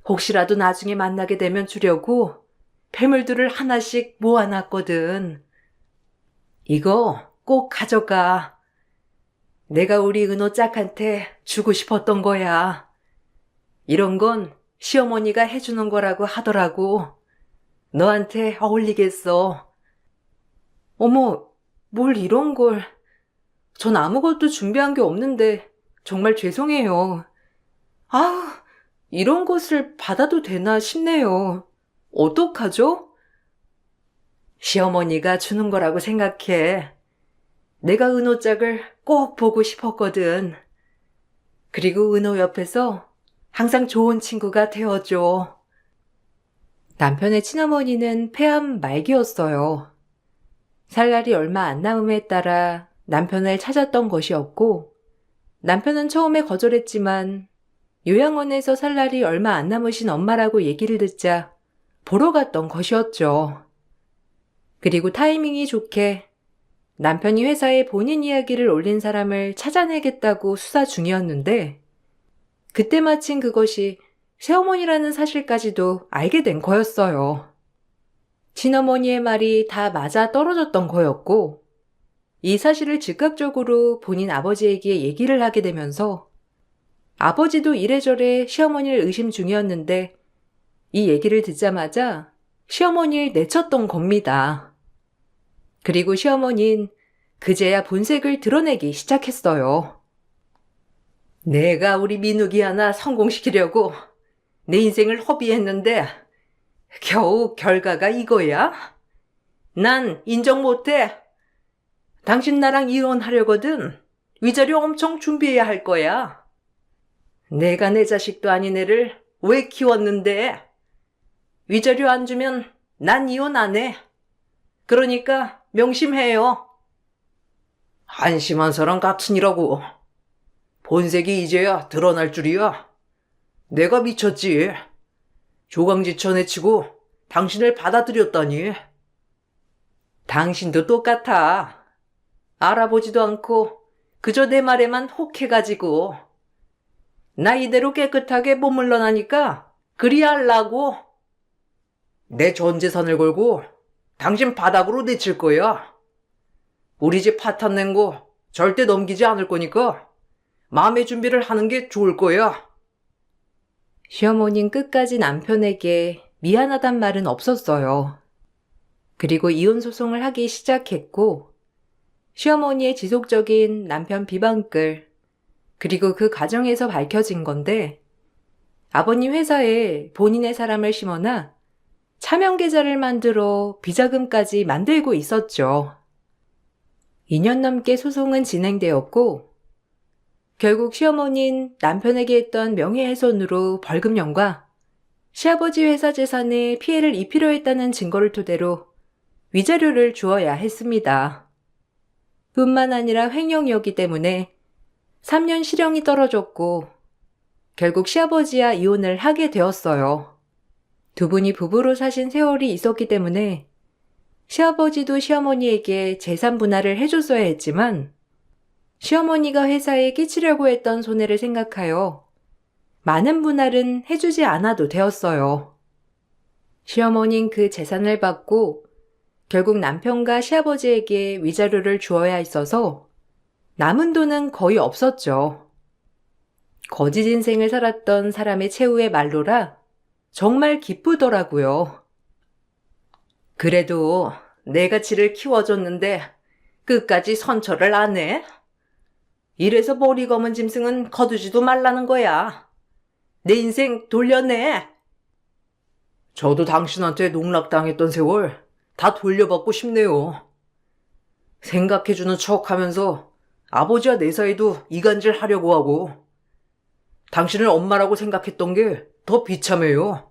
혹시라도 나중에 만나게 되면 주려고 폐물들을 하나씩 모아놨거든. 이거 꼭 가져가. 내가 우리 은호 짝한테 주고 싶었던 거야. 이런 건 시어머니가 해주는 거라고 하더라고. 너한테 어울리겠어. 어머, 뭘 이런 걸. 전 아무것도 준비한 게 없는데 정말 죄송해요. 아우, 이런 것을 받아도 되나 싶네요. 어떡하죠? 시어머니가 주는 거라고 생각해. 내가 은호 짝을 꼭 보고 싶었거든. 그리고 은호 옆에서 항상 좋은 친구가 되어줘. 남편의 친어머니는 폐암 말기였어요. 살 날이 얼마 안 남음에 따라 남편을 찾았던 것이었고, 남편은 처음에 거절했지만 요양원에서 살 날이 얼마 안 남으신 엄마라고 얘기를 듣자 보러 갔던 것이었죠. 그리고 타이밍이 좋게 남편이 회사에 본인 이야기를 올린 사람을 찾아내겠다고 수사 중이었는데 그때 마침 그것이 새어머니라는 사실까지도 알게 된 거였어요. 친어머니의 말이 다 맞아 떨어졌던 거였고 이 사실을 즉각적으로 본인 아버지에게 얘기를 하게 되면서 아버지도 이래저래 시어머니를 의심 중이었는데 이 얘기를 듣자마자 시어머니를 내쳤던 겁니다. 그리고 시어머니는 그제야 본색을 드러내기 시작했어요. 내가 우리 민욱이 하나 성공시키려고 내 인생을 허비했는데 겨우 결과가 이거야? 난 인정 못해. 당신 나랑 이혼하려거든. 위자료 엄청 준비해야 할 거야. 내가 내 자식도 아닌 애를 왜 키웠는데? 위자료 안 주면 난 이혼 안 해. 그러니까 명심해요. 한심한 사람 같으니라고. 본색이 이제야 드러날 줄이야. 내가 미쳤지. 조강지천에 치고 당신을 받아들였다니. 당신도 똑같아. 알아보지도 않고 그저 내 말에만 혹해가지고. 나 이대로 깨끗하게 못 물러나니까 그리 할라고. 내 전 재산을 걸고 당신 바닥으로 내칠 거야. 우리 집 파탄 낸 거 절대 넘기지 않을 거니까 마음의 준비를 하는 게 좋을 거야. 시어머니는 끝까지 남편에게 미안하단 말은 없었어요. 그리고 이혼 소송을 하기 시작했고 시어머니의 지속적인 남편 비방글 그리고 그 과정에서 밝혀진 건데 아버님 회사에 본인의 사람을 심어놔 차명 계좌를 만들어 비자금까지 만들고 있었죠. 2년 넘게 소송은 진행되었고 결국 시어머니는 남편에게 했던 명예훼손으로 벌금형과 시아버지 회사 재산에 피해를 입히려 했다는 증거를 토대로 위자료를 주어야 했습니다. 뿐만 아니라 횡령이었기 때문에 3년 실형이 떨어졌고 결국 시아버지와 이혼을 하게 되었어요. 두 분이 부부로 사신 세월이 있었기 때문에 시아버지도 시어머니에게 재산 분할을 해줬어야 했지만 시어머니가 회사에 끼치려고 했던 손해를 생각하여 많은 분할은 해주지 않아도 되었어요. 시어머니는 그 재산을 받고 결국 남편과 시아버지에게 위자료를 주어야 했어서 남은 돈은 거의 없었죠. 거짓 인생을 살았던 사람의 최후의 말로라 정말 기쁘더라고요. 그래도 내가 지를 키워줬는데 끝까지 선처를 안 해? 이래서 머리 검은 짐승은 거두지도 말라는 거야. 내 인생 돌려내. 저도 당신한테 농락당했던 세월 다 돌려받고 싶네요. 생각해주는 척 하면서 아버지와 내 사이도 이간질 하려고 하고, 당신을 엄마라고 생각했던 게 더 비참해요.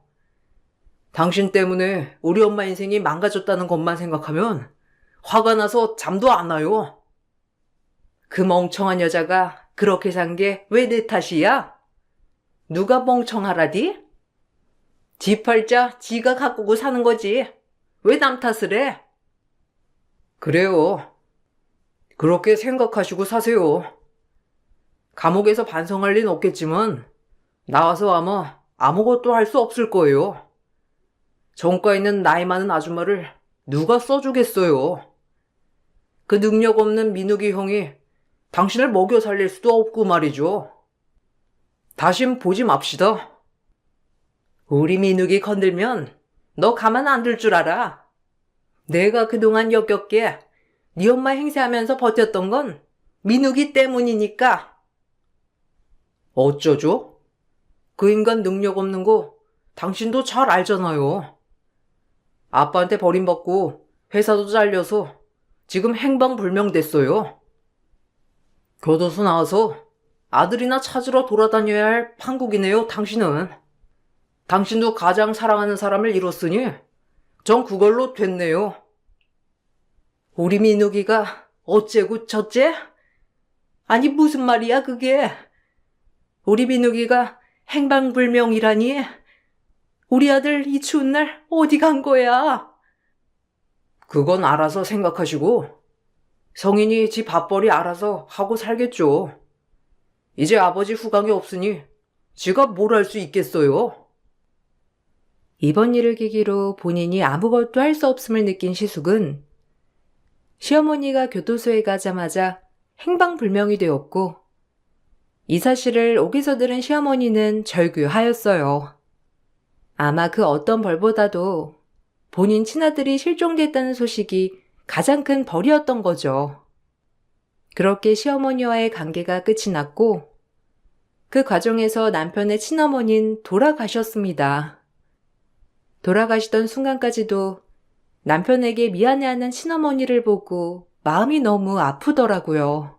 당신 때문에 우리 엄마 인생이 망가졌다는 것만 생각하면 화가 나서 잠도 안 와요. 그 멍청한 여자가 그렇게 산 게 왜 내 탓이야? 누가 멍청하라디? 지 팔자 지가 가꾸고 사는 거지. 왜 남 탓을 해? 그래요. 그렇게 생각하시고 사세요. 감옥에서 반성할 리는 없겠지만 나와서 아마 아무것도 할 수 없을 거예요. 정가 있는 나이 많은 아줌마를 누가 써주겠어요. 그 능력 없는 민욱이 형이 당신을 먹여 살릴 수도 없고 말이죠. 다신 보지 맙시다. 우리 민욱이 건들면 너 가만 안 둘 줄 알아. 내가 그동안 역겹게 네 엄마 행세하면서 버텼던 건 민욱이 때문이니까. 어쩌죠? 그 인간 능력 없는 거 당신도 잘 알잖아요. 아빠한테 버림받고 회사도 잘려서 지금 행방불명됐어요. 교도소 나와서 아들이나 찾으러 돌아다녀야 할 판국이네요, 당신은. 당신도 가장 사랑하는 사람을 잃었으니 전 그걸로 됐네요. 우리 민욱이가 어째고 저째? 아니 무슨 말이야 그게? 우리 민욱이가 행방불명이라니? 우리 아들 이 추운 날 어디 간 거야? 그건 알아서 생각하시고 성인이 지 밥벌이 알아서 하고 살겠죠. 이제 아버지 후광이 없으니 지가 뭘 할 수 있겠어요. 이번 일을 계기로 본인이 아무것도 할 수 없음을 느낀 시숙은 시어머니가 교도소에 가자마자 행방불명이 되었고 이 사실을 옥에서 들은 시어머니는 절규하였어요. 아마 그 어떤 벌보다도 본인 친아들이 실종됐다는 소식이 가장 큰 벌이었던 거죠. 그렇게 시어머니와의 관계가 끝이 났고 그 과정에서 남편의 친어머니는 돌아가셨습니다. 돌아가시던 순간까지도 남편에게 미안해하는 친어머니를 보고 마음이 너무 아프더라고요.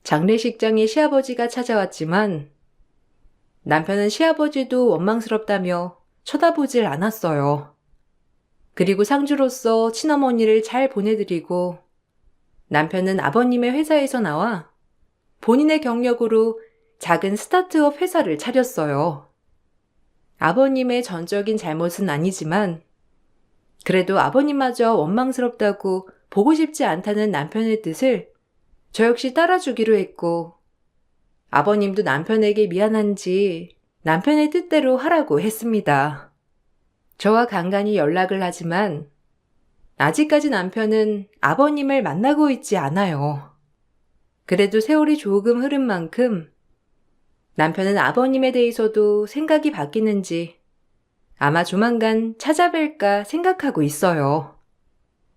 장례식장에 시아버지가 찾아왔지만 남편은 시아버지도 원망스럽다며 쳐다보질 않았어요. 그리고 상주로서 친어머니를 잘 보내드리고 남편은 아버님의 회사에서 나와 본인의 경력으로 작은 스타트업 회사를 차렸어요. 아버님의 전적인 잘못은 아니지만 그래도 아버님마저 원망스럽다고 보고 싶지 않다는 남편의 뜻을 저 역시 따라주기로 했고 아버님도 남편에게 미안한지 남편의 뜻대로 하라고 했습니다. 저와 간간히 연락을 하지만 아직까지 남편은 아버님을 만나고 있지 않아요. 그래도 세월이 조금 흐른 만큼 남편은 아버님에 대해서도 생각이 바뀌는지 아마 조만간 찾아뵐까 생각하고 있어요.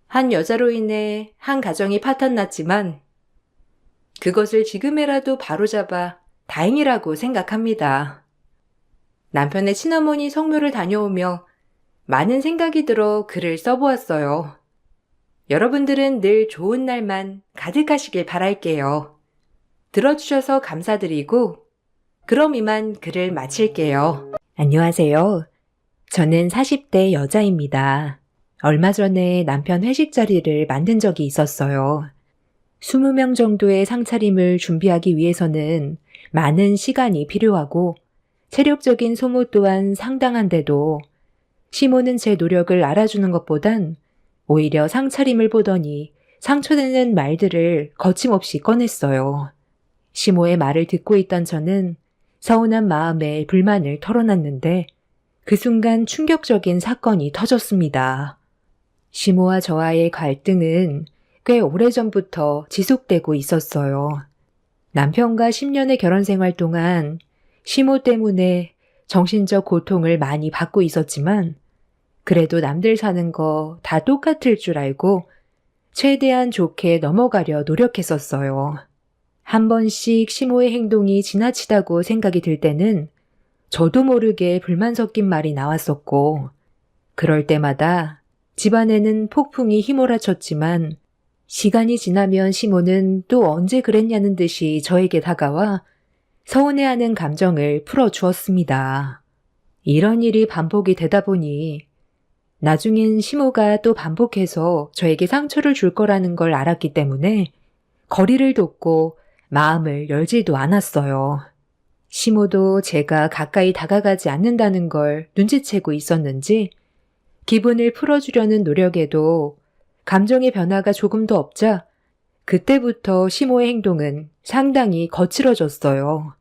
한 여자로 인해 한 가정이 파탄났지만 그것을 지금이라도 바로잡아 다행이라고 생각합니다. 남편의 친어머니 성묘를 다녀오며 많은 생각이 들어 글을 써보았어요. 여러분들은 늘 좋은 날만 가득하시길 바랄게요. 들어주셔서 감사드리고 그럼 이만 글을 마칠게요. 안녕하세요. 저는 40대 여자입니다. 얼마 전에 남편 회식 자리를 만든 적이 있었어요. 20명 정도의 상차림을 준비하기 위해서는 많은 시간이 필요하고 체력적인 소모 또한 상당한데도 시모는 제 노력을 알아주는 것보단 오히려 상차림을 보더니 상처되는 말들을 거침없이 꺼냈어요. 시모의 말을 듣고 있던 저는 서운한 마음에 불만을 털어놨는데 그 순간 충격적인 사건이 터졌습니다. 시모와 저와의 갈등은 꽤 오래전부터 지속되고 있었어요. 남편과 10년의 결혼 생활 동안 시모 때문에 정신적 고통을 많이 받고 있었지만 그래도 남들 사는 거 다 똑같을 줄 알고 최대한 좋게 넘어가려 노력했었어요. 한 번씩 시모의 행동이 지나치다고 생각이 들 때는 저도 모르게 불만 섞인 말이 나왔었고 그럴 때마다 집안에는 폭풍이 휘몰아쳤지만 시간이 지나면 시모는 또 언제 그랬냐는 듯이 저에게 다가와 서운해하는 감정을 풀어주었습니다. 이런 일이 반복이 되다 보니 나중엔 시모가 또 반복해서 저에게 상처를 줄 거라는 걸 알았기 때문에 거리를 뒀고 마음을 열지도 않았어요. 시모도 제가 가까이 다가가지 않는다는 걸 눈치채고 있었는지 기분을 풀어주려는 노력에도 감정의 변화가 조금도 없자 그때부터 시모의 행동은 상당히 거칠어졌어요.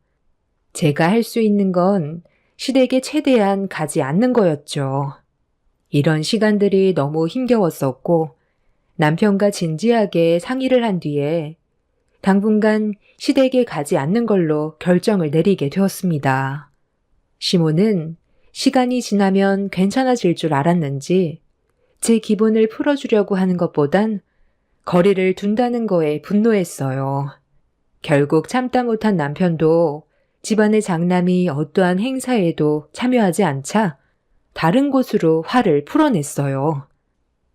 제가 할 수 있는 건 시댁에 최대한 가지 않는 거였죠. 이런 시간들이 너무 힘겨웠었고 남편과 진지하게 상의를 한 뒤에 당분간 시댁에 가지 않는 걸로 결정을 내리게 되었습니다. 시모는 시간이 지나면 괜찮아질 줄 알았는지 제 기분을 풀어주려고 하는 것보단 거리를 둔다는 거에 분노했어요. 결국 참다 못한 남편도 집안의 장남이 어떠한 행사에도 참여하지 않자 다른 곳으로 화를 풀어냈어요.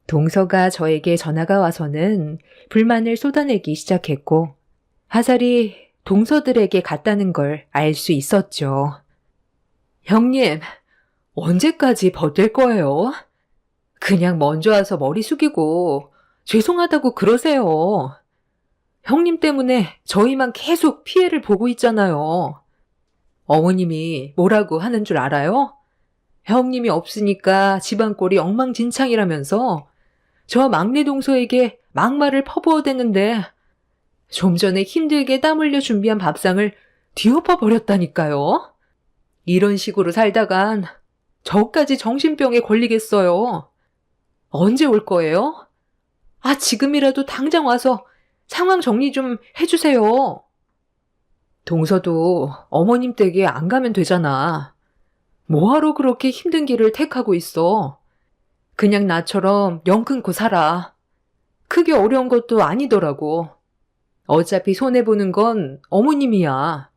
동서가 저에게 전화가 와서는 불만을 쏟아내기 시작했고 화살이 동서들에게 갔다는 걸 알 수 있었죠. 형님, 언제까지 버틸 거예요? 그냥 먼저 와서 머리 숙이고 죄송하다고 그러세요. 형님 때문에 저희만 계속 피해를 보고 있잖아요. 어머님이 뭐라고 하는 줄 알아요? 형님이 없으니까 집안 꼴이 엉망진창이라면서 저 막내 동서에게 막말을 퍼부어댔는데 좀 전에 힘들게 땀 흘려 준비한 밥상을 뒤엎어 버렸다니까요. 이런 식으로 살다간 저까지 정신병에 걸리겠어요. 언제 올 거예요? 아, 지금이라도 당장 와서 상황 정리 좀 해주세요. 동서도 어머님 댁에 안 가면 되잖아. 뭐하러 그렇게 힘든 길을 택하고 있어? 그냥 나처럼 영 끊고 살아. 크게 어려운 것도 아니더라고. 어차피 손해보는 건 어머님이야.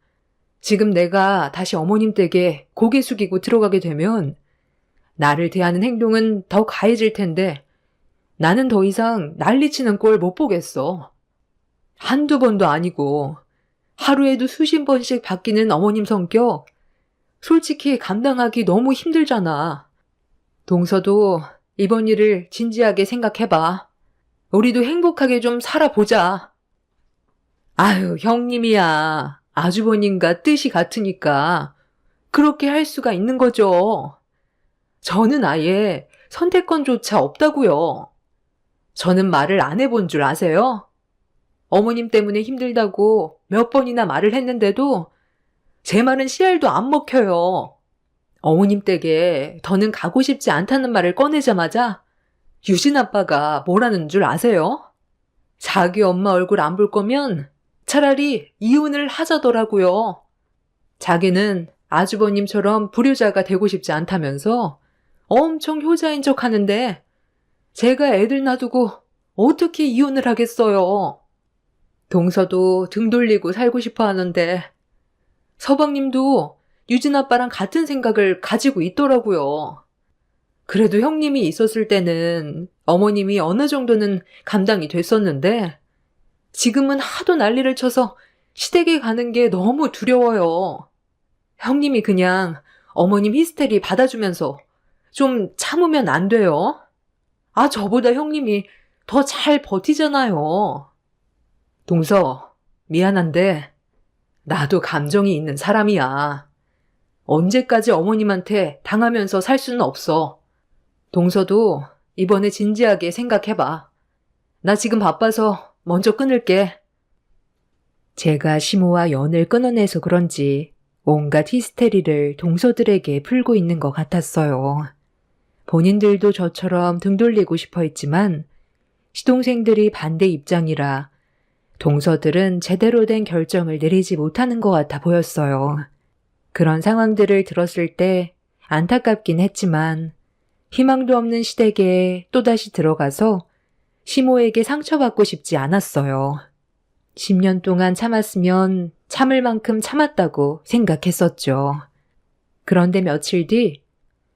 지금 내가 다시 어머님 댁에 고개 숙이고 들어가게 되면 나를 대하는 행동은 더 가해질 텐데 나는 더 이상 난리치는 꼴 못 보겠어. 한두 번도 아니고 하루에도 수십 번씩 바뀌는 어머님 성격 솔직히 감당하기 너무 힘들잖아. 동서도 이번 일을 진지하게 생각해봐. 우리도 행복하게 좀 살아보자. 아유, 형님이야. 아주버님과 뜻이 같으니까 그렇게 할 수가 있는 거죠. 저는 아예 선택권조차 없다고요. 저는 말을 안 해본 줄 아세요? 어머님 때문에 힘들다고 몇 번이나 말을 했는데도 제 말은 씨알도 안 먹혀요. 어머님 댁에 더는 가고 싶지 않다는 말을 꺼내자마자 유진 아빠가 뭐라는 줄 아세요? 자기 엄마 얼굴 안 볼 거면 차라리 이혼을 하자더라고요. 자기는 아주버님처럼 불효자가 되고 싶지 않다면서 엄청 효자인 척 하는데 제가 애들 놔두고 어떻게 이혼을 하겠어요. 동서도 등 돌리고 살고 싶어 하는데 서방님도 유진 아빠랑 같은 생각을 가지고 있더라고요. 그래도 형님이 있었을 때는 어머님이 어느 정도는 감당이 됐었는데 지금은 하도 난리를 쳐서 시댁에 가는 게 너무 두려워요. 형님이 그냥 어머님 히스테리 받아주면서 좀 참으면 안 돼요? 저보다 형님이 더 잘 버티잖아요. 동서, 미안한데, 나도 감정이 있는 사람이야. 언제까지 어머님한테 당하면서 살 수는 없어. 동서도 이번에 진지하게 생각해봐. 나 지금 바빠서 먼저 끊을게. 제가 시모와 연을 끊어내서 그런지 온갖 히스테리를 동서들에게 풀고 있는 것 같았어요. 본인들도 저처럼 등 돌리고 싶어 했지만 시동생들이 반대 입장이라 동서들은 제대로 된 결정을 내리지 못하는 것 같아 보였어요. 그런 상황들을 들었을 때 안타깝긴 했지만 희망도 없는 시댁에 또다시 들어가서 시모에게 상처받고 싶지 않았어요. 10년 동안 참았으면 참을 만큼 참았다고 생각했었죠. 그런데 며칠 뒤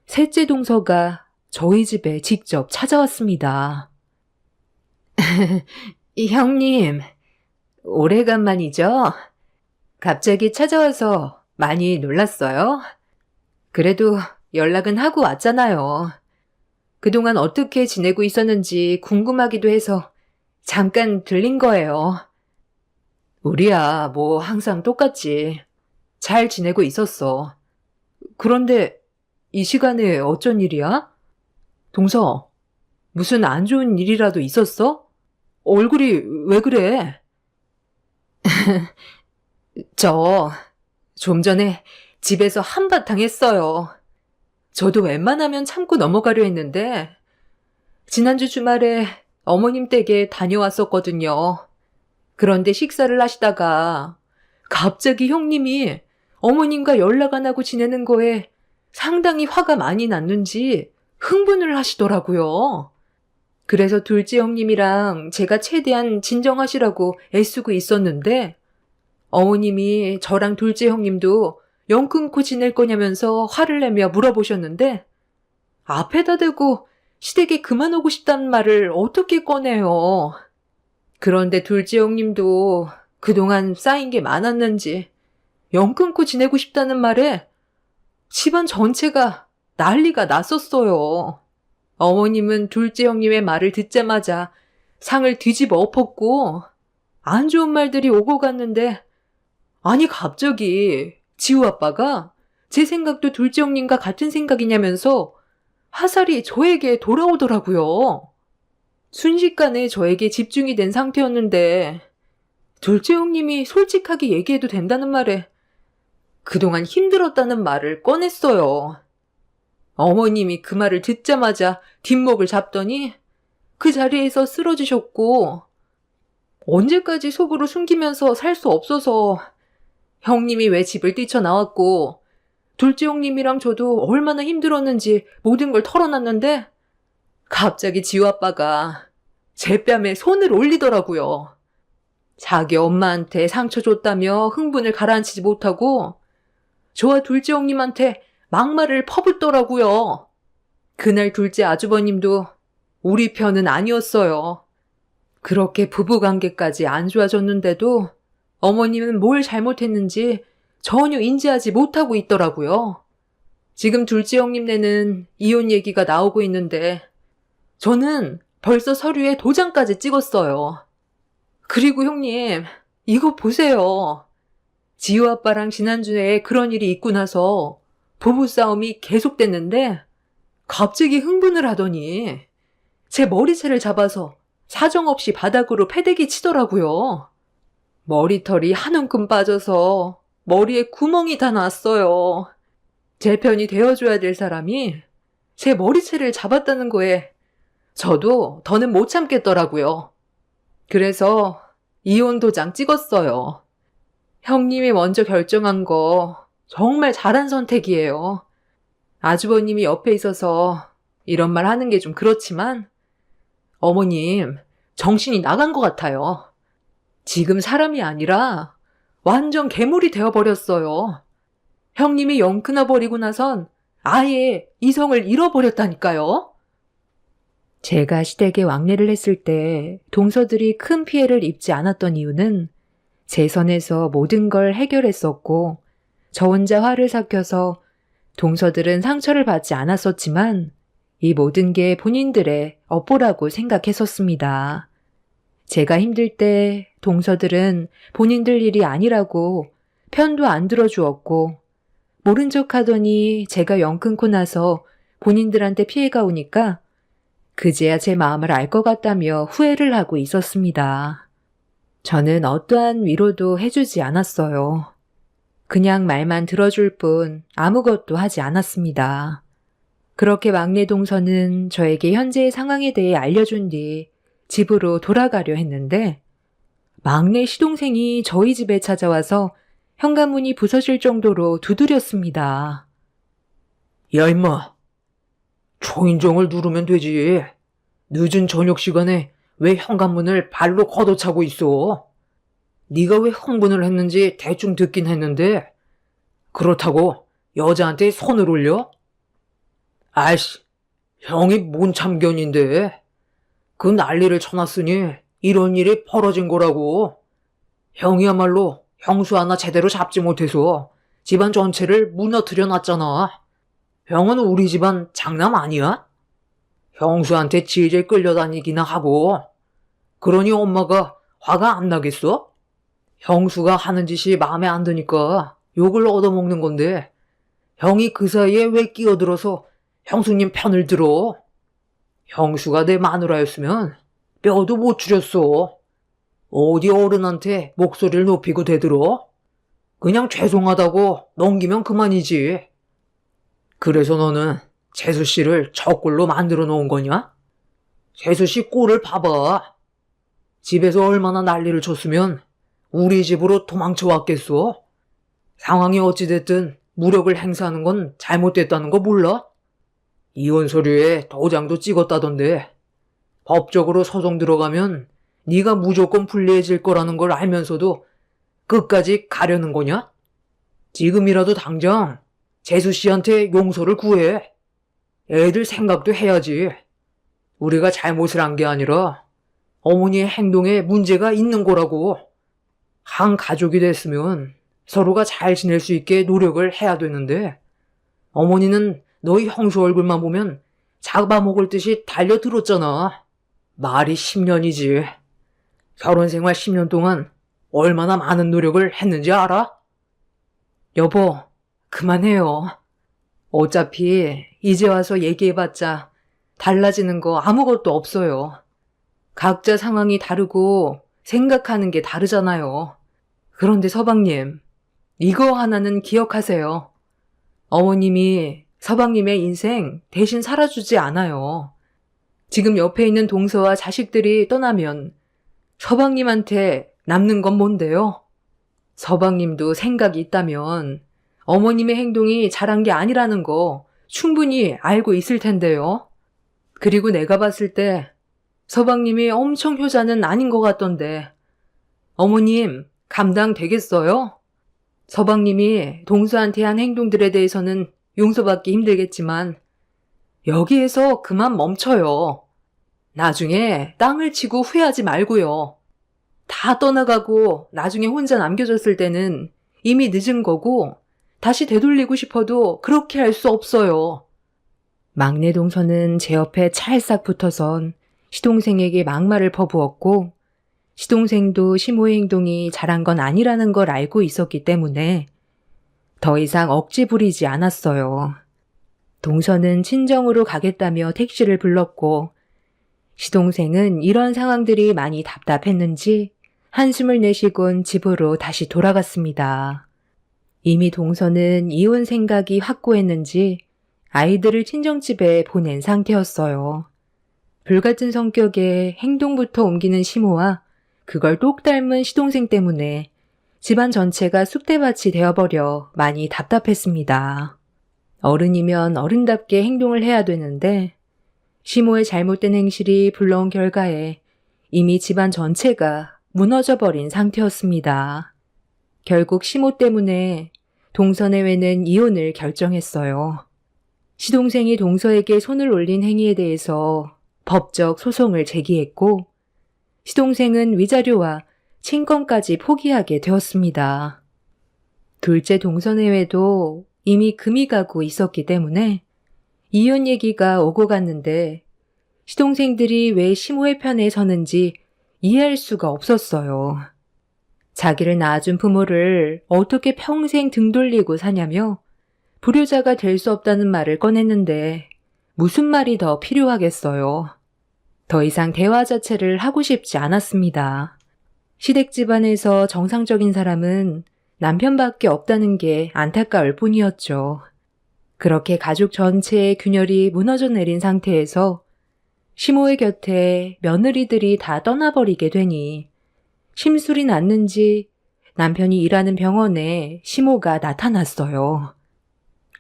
셋째 동서가 저희 집에 직접 찾아왔습니다. 형님, 오래간만이죠? 갑자기 찾아와서 많이 놀랐어요? 그래도 연락은 하고 왔잖아요. 그동안 어떻게 지내고 있었는지 궁금하기도 해서 잠깐 들린 거예요. 우리야, 뭐 항상 똑같지. 잘 지내고 있었어. 그런데 이 시간에 어쩐 일이야? 동서, 무슨 안 좋은 일이라도 있었어? 얼굴이 왜 그래? 좀 전에 집에서 한바탕 했어요. 저도 웬만하면 참고 넘어가려 했는데, 지난주 주말에 어머님 댁에 다녀왔었거든요. 그런데 식사를 하시다가 갑자기 형님이 어머님과 연락 안 하고 지내는 거에 상당히 화가 많이 났는지 흥분을 하시더라고요. 그래서 둘째 형님이랑 제가 최대한 진정하시라고 애쓰고 있었는데 어머님이 저랑 둘째 형님도 연 끊고 지낼 거냐면서 화를 내며 물어보셨는데 앞에다 대고 시댁에 그만 오고 싶다는 말을 어떻게 꺼내요. 그런데 둘째 형님도 그동안 쌓인 게 많았는지 연 끊고 지내고 싶다는 말에 집안 전체가 난리가 났었어요. 어머님은 둘째 형님의 말을 듣자마자 상을 뒤집어 엎었고 안 좋은 말들이 오고 갔는데 아니 갑자기 지우 아빠가 제 생각도 둘째 형님과 같은 생각이냐면서 화살이 저에게 돌아오더라고요. 순식간에 저에게 집중이 된 상태였는데 둘째 형님이 솔직하게 얘기해도 된다는 말에 그동안 힘들었다는 말을 꺼냈어요. 어머님이 그 말을 듣자마자 뒷목을 잡더니 그 자리에서 쓰러지셨고 언제까지 속으로 숨기면서 살 수 없어서 형님이 왜 집을 뛰쳐나왔고 둘째 형님이랑 저도 얼마나 힘들었는지 모든 걸 털어놨는데 갑자기 지우 아빠가 제 뺨에 손을 올리더라고요. 자기 엄마한테 상처 줬다며 흥분을 가라앉히지 못하고 저와 둘째 형님한테 막말을 퍼붓더라고요. 그날 둘째 아주버님도 우리 편은 아니었어요. 그렇게 부부관계까지 안 좋아졌는데도 어머님은 뭘 잘못했는지 전혀 인지하지 못하고 있더라고요. 지금 둘째 형님네는 이혼 얘기가 나오고 있는데 저는 벌써 서류에 도장까지 찍었어요. 그리고 형님, 이거 보세요. 지우 아빠랑 지난주에 그런 일이 있고 나서 부부싸움이 계속됐는데 갑자기 흥분을 하더니 제 머리채를 잡아서 사정없이 바닥으로 패대기 치더라고요. 머리털이 한 움큼 빠져서 머리에 구멍이 다 났어요. 제 편이 되어줘야 될 사람이 제 머리채를 잡았다는 거에 저도 더는 못 참겠더라고요. 그래서 이혼 도장 찍었어요. 형님이 먼저 결정한 거 정말 잘한 선택이에요. 아주버님이 옆에 있어서 이런 말 하는 게 좀 그렇지만 어머님 정신이 나간 것 같아요. 지금 사람이 아니라 완전 괴물이 되어버렸어요. 형님이 영 끊어버리고 나선 아예 이성을 잃어버렸다니까요. 제가 시댁에 왕래를 했을 때 동서들이 큰 피해를 입지 않았던 이유는 제 선에서 모든 걸 해결했었고 저 혼자 화를 삭혀서 동서들은 상처를 받지 않았었지만 이 모든 게 본인들의 업보라고 생각했었습니다. 제가 힘들 때 동서들은 본인들 일이 아니라고 편도 안 들어주었고 모른 척 하더니 제가 영 끊고 나서 본인들한테 피해가 오니까 그제야 제 마음을 알 것 같다며 후회를 하고 있었습니다. 저는 어떠한 위로도 해주지 않았어요. 그냥 말만 들어줄 뿐 아무것도 하지 않았습니다. 그렇게 막내 동서는 저에게 현재의 상황에 대해 알려준 뒤 집으로 돌아가려 했는데 막내 시동생이 저희 집에 찾아와서 현관문이 부서질 정도로 두드렸습니다. 야, 임마. 초인종을 누르면 되지. 늦은 저녁 시간에 왜 현관문을 발로 걷어차고 있어? 네가 왜 흥분을 했는지 대충 듣긴 했는데 그렇다고 여자한테 손을 올려? 아이씨, 형이 뭔 참견인데. 그 난리를 쳐놨으니 이런 일이 벌어진 거라고. 형이야말로 형수 하나 제대로 잡지 못해서 집안 전체를 무너뜨려 놨잖아. 형은 우리 집안 장남 아니야? 형수한테 질질 끌려다니기나 하고. 그러니 엄마가 화가 안 나겠어? 형수가 하는 짓이 마음에 안 드니까 욕을 얻어먹는 건데 형이 그 사이에 왜 끼어들어서 형수님 편을 들어? 형수가 내 마누라였으면 뼈도 못 추렸어. 어디 어른한테 목소리를 높이고 대들어? 그냥 죄송하다고 넘기면 그만이지. 그래서 너는 재수 씨를 저 꼴로 만들어 놓은 거냐? 재수 씨 꼴을 봐봐. 집에서 얼마나 난리를 쳤으면 우리 집으로 도망쳐 왔겠어? 상황이 어찌됐든 무력을 행사하는 건 잘못됐다는 거 몰라? 이혼 서류에 도장도 찍었다던데 법적으로 소송 들어가면 네가 무조건 불리해질 거라는 걸 알면서도 끝까지 가려는 거냐? 지금이라도 당장 재수 씨한테 용서를 구해. 애들 생각도 해야지. 우리가 잘못을 한 게 아니라 어머니의 행동에 문제가 있는 거라고. 한 가족이 됐으면 서로가 잘 지낼 수 있게 노력을 해야 되는데 어머니는 너희 형수 얼굴만 보면 잡아먹을 듯이 달려들었잖아. 말이 10년이지. 결혼생활 10년 동안 얼마나 많은 노력을 했는지 알아? 여보, 그만해요. 어차피 이제 와서 얘기해봤자 달라지는 거 아무것도 없어요. 각자 상황이 다르고 생각하는 게 다르잖아요. 그런데 서방님, 이거 하나는 기억하세요. 어머님이 서방님의 인생 대신 살아주지 않아요. 지금 옆에 있는 동서와 자식들이 떠나면 서방님한테 남는 건 뭔데요? 서방님도 생각이 있다면 어머님의 행동이 잘한 게 아니라는 거 충분히 알고 있을 텐데요. 그리고 내가 봤을 때 서방님이 엄청 효자는 아닌 것 같던데 어머님 감당 되겠어요? 서방님이 동서한테 한 행동들에 대해서는 용서받기 힘들겠지만 여기에서 그만 멈춰요. 나중에 땅을 치고 후회하지 말고요. 다 떠나가고 나중에 혼자 남겨졌을 때는 이미 늦은 거고 다시 되돌리고 싶어도 그렇게 할 수 없어요. 막내 동서는 제 옆에 찰싹 붙어선 시동생에게 막말을 퍼부었고 시동생도 시모의 행동이 잘한 건 아니라는 걸 알고 있었기 때문에 더 이상 억지 부리지 않았어요. 동서는 친정으로 가겠다며 택시를 불렀고 시동생은 이런 상황들이 많이 답답했는지 한숨을 내쉬곤 집으로 다시 돌아갔습니다. 이미 동서는 이혼 생각이 확고했는지 아이들을 친정집에 보낸 상태였어요. 불같은 성격에 행동부터 옮기는 시모와 그걸 똑 닮은 시동생 때문에 집안 전체가 쑥대밭이 되어버려 많이 답답했습니다. 어른이면 어른답게 행동을 해야 되는데 시모의 잘못된 행실이 불러온 결과에 이미 집안 전체가 무너져버린 상태였습니다. 결국 시모 때문에 동서내외는 이혼을 결정했어요. 시동생이 동서에게 손을 올린 행위에 대해서 법적 소송을 제기했고 시동생은 위자료와 친권까지 포기하게 되었습니다. 둘째 동서내외도 이미 금이 가고 있었기 때문에 이혼 얘기가 오고 갔는데 시동생들이 왜 시모의 편에 서는지 이해할 수가 없었어요. 자기를 낳아준 부모를 어떻게 평생 등 돌리고 사냐며 불효자가 될 수 없다는 말을 꺼냈는데 무슨 말이 더 필요하겠어요. 더 이상 대화 자체를 하고 싶지 않았습니다. 시댁 집안에서 정상적인 사람은 남편밖에 없다는 게 안타까울 뿐이었죠. 그렇게 가족 전체의 균열이 무너져 내린 상태에서 시모의 곁에 며느리들이 다 떠나버리게 되니 심술이 났는지 남편이 일하는 병원에 시모가 나타났어요.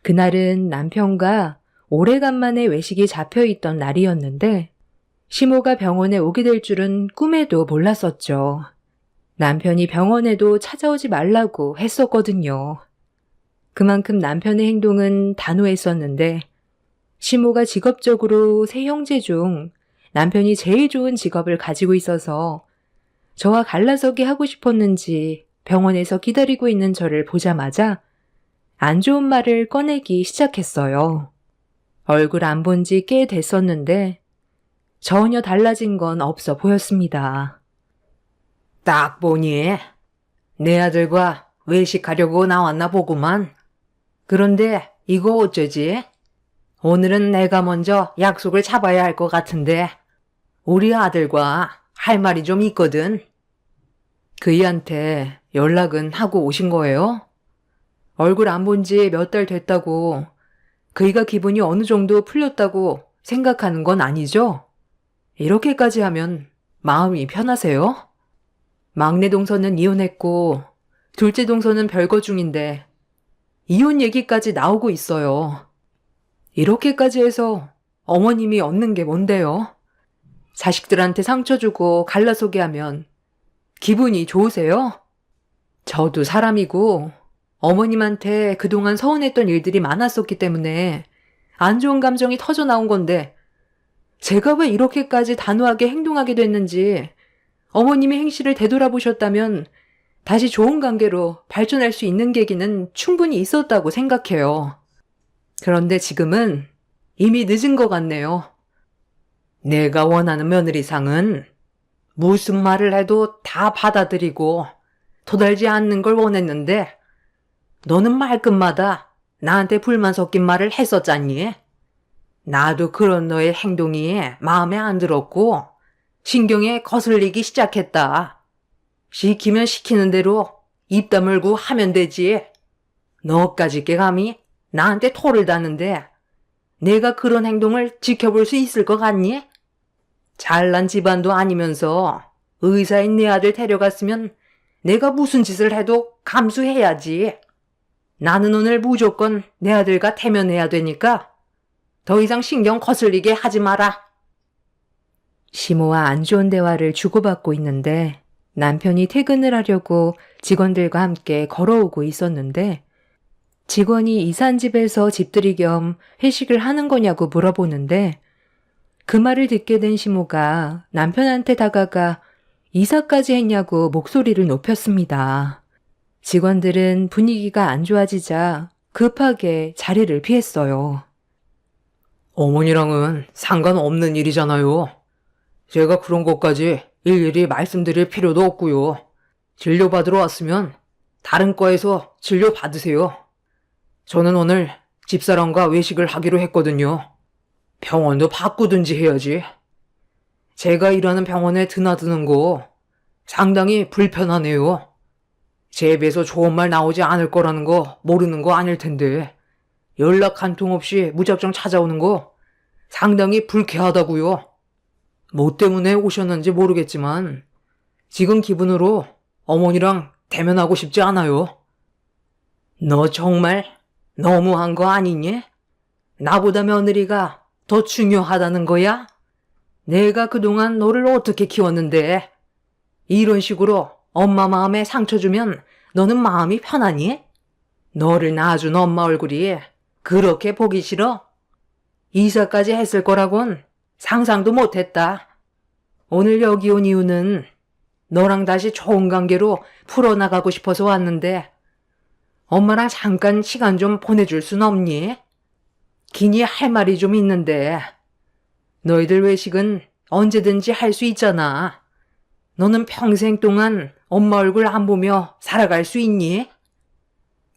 그날은 남편과 오래간만에 외식이 잡혀있던 날이었는데 시모가 병원에 오게 될 줄은 꿈에도 몰랐었죠. 남편이 병원에도 찾아오지 말라고 했었거든요. 그만큼 남편의 행동은 단호했었는데 시모가 직업적으로 세 형제 중 남편이 제일 좋은 직업을 가지고 있어서 저와 갈라서기 하고 싶었는지 병원에서 기다리고 있는 저를 보자마자 안 좋은 말을 꺼내기 시작했어요. 얼굴 안 본 지 꽤 됐었는데 전혀 달라진 건 없어 보였습니다. 딱 보니 내 아들과 외식하려고 나왔나 보구만. 그런데 이거 어쩌지? 오늘은 내가 먼저 약속을 잡아야 할 것 같은데 우리 아들과 할 말이 좀 있거든. 그이한테 연락은 하고 오신 거예요? 얼굴 안 본 지 몇 달 됐다고 그이가 기분이 어느 정도 풀렸다고 생각하는 건 아니죠? 이렇게까지 하면 마음이 편하세요? 막내 동서는 이혼했고 둘째 동서는 별거 중인데 이혼 얘기까지 나오고 있어요. 이렇게까지 해서 어머님이 얻는 게 뭔데요? 자식들한테 상처 주고 갈라서게 하면 기분이 좋으세요? 저도 사람이고 어머님한테 그동안 서운했던 일들이 많았었기 때문에 안 좋은 감정이 터져 나온 건데 제가 왜 이렇게까지 단호하게 행동하게 됐는지 어머님의 행실을 되돌아보셨다면 다시 좋은 관계로 발전할 수 있는 계기는 충분히 있었다고 생각해요. 그런데 지금은 이미 늦은 것 같네요. 내가 원하는 며느리상은 무슨 말을 해도 다 받아들이고 토달지 않는 걸 원했는데 너는 말끝마다 나한테 불만 섞인 말을 했었잖니. 나도 그런 너의 행동이 마음에 안 들었고 신경에 거슬리기 시작했다. 시키면 시키는 대로 입 다물고 하면 되지. 너까지 게 감히 나한테 토를 다는데 내가 그런 행동을 지켜볼 수 있을 것 같니? 잘난 집안도 아니면서 의사인 내 아들 데려갔으면 내가 무슨 짓을 해도 감수해야지. 나는 오늘 무조건 내 아들과 대면해야 되니까 더 이상 신경 거슬리게 하지 마라. 시모와 안 좋은 대화를 주고받고 있는데 남편이 퇴근을 하려고 직원들과 함께 걸어오고 있었는데 직원이 이산 집에서 집들이 겸 회식을 하는 거냐고 물어보는데 그 말을 듣게 된 시모가 남편한테 다가가 이사까지 했냐고 목소리를 높였습니다. 직원들은 분위기가 안 좋아지자 급하게 자리를 피했어요. 어머니랑은 상관없는 일이잖아요. 제가 그런 것까지 일일이 말씀드릴 필요도 없고요. 진료받으러 왔으면 다른 과에서 진료 받으세요. 저는 오늘 집사람과 외식을 하기로 했거든요. 병원도 바꾸든지 해야지. 제가 일하는 병원에 드나드는 거 상당히 불편하네요. 제 입에서 좋은 말 나오지 않을 거라는 거 모르는 거 아닐 텐데 연락 한 통 없이 무작정 찾아오는 거 상당히 불쾌하다고요. 뭐 때문에 오셨는지 모르겠지만 지금 기분으로 어머니랑 대면하고 싶지 않아요. 너 정말 너무한 거 아니니? 나보다 며느리가 더 중요하다는 거야? 내가 그동안 너를 어떻게 키웠는데 이런 식으로 엄마 마음에 상처 주면 너는 마음이 편하니? 너를 낳아준 엄마 얼굴이 그렇게 보기 싫어? 이사까지 했을 거라곤 상상도 못했다. 오늘 여기 온 이유는 너랑 다시 좋은 관계로 풀어나가고 싶어서 왔는데 엄마랑 잠깐 시간 좀 보내줄 순 없니? 기니 할 말이 좀 있는데, 너희들 외식은 언제든지 할 수 있잖아. 너는 평생 동안 엄마 얼굴 안 보며 살아갈 수 있니?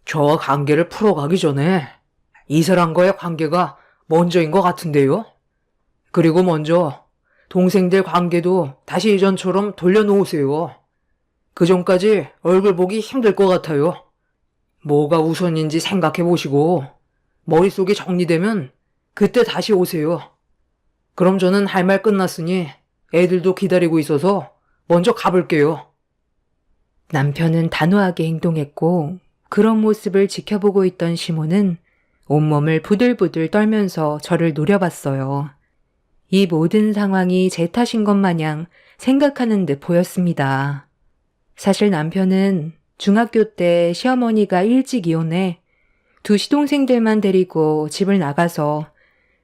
저와 관계를 풀어가기 전에 이 사람과의 관계가 먼저인 것 같은데요? 그리고 먼저 동생들 관계도 다시 예전처럼 돌려놓으세요. 그 전까지 얼굴 보기 힘들 것 같아요. 뭐가 우선인지 생각해 보시고 머릿속이 정리되면 그때 다시 오세요. 그럼 저는 할 말 끝났으니 애들도 기다리고 있어서 먼저 가볼게요. 남편은 단호하게 행동했고 그런 모습을 지켜보고 있던 시모는 온몸을 부들부들 떨면서 저를 노려봤어요. 이 모든 상황이 제 탓인 것 마냥 생각하는 듯 보였습니다. 사실 남편은 중학교 때 시어머니가 일찍 이혼해 두 시동생들만 데리고 집을 나가서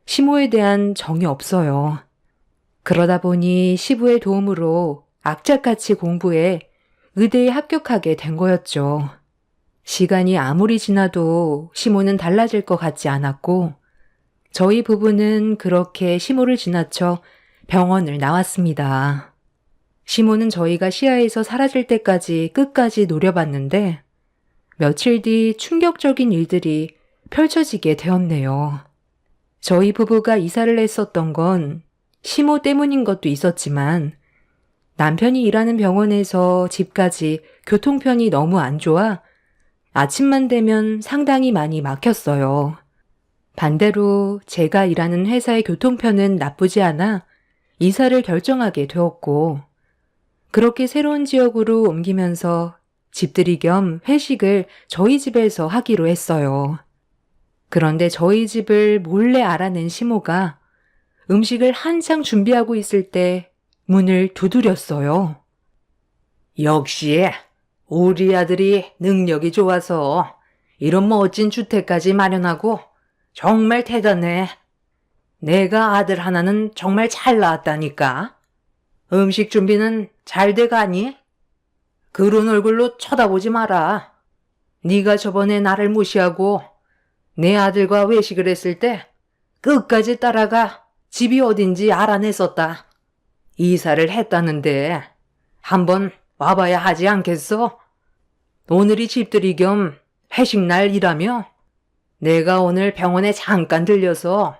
시모에 대한 정이 없어요. 그러다 보니 시부의 도움으로 악착같이 공부해 의대에 합격하게 된 거였죠. 시간이 아무리 지나도 시모는 달라질 것 같지 않았고 저희 부부는 그렇게 시모를 지나쳐 병원을 나왔습니다. 시모는 저희가 시야에서 사라질 때까지 끝까지 노려봤는데 며칠 뒤 충격적인 일들이 펼쳐지게 되었네요. 저희 부부가 이사를 했었던 건 시모 때문인 것도 있었지만 남편이 일하는 병원에서 집까지 교통편이 너무 안 좋아 아침만 되면 상당히 많이 막혔어요. 반대로 제가 일하는 회사의 교통편은 나쁘지 않아 이사를 결정하게 되었고 그렇게 새로운 지역으로 옮기면서 집들이 겸 회식을 저희 집에서 하기로 했어요. 그런데 저희 집을 몰래 알아낸 시모가 음식을 한창 준비하고 있을 때 문을 두드렸어요. 역시 우리 아들이 능력이 좋아서 이런 멋진 주택까지 마련하고 정말 대단해. 내가 아들 하나는 정말 잘 낳았다니까. 음식 준비는 잘 돼가니? 그런 얼굴로 쳐다보지 마라. 네가 저번에 나를 무시하고 내 아들과 외식을 했을 때 끝까지 따라가 집이 어딘지 알아냈었다. 이사를 했다는데 한번 와봐야 하지 않겠어? 오늘이 집들이 겸 회식 날이라며 내가 오늘 병원에 잠깐 들려서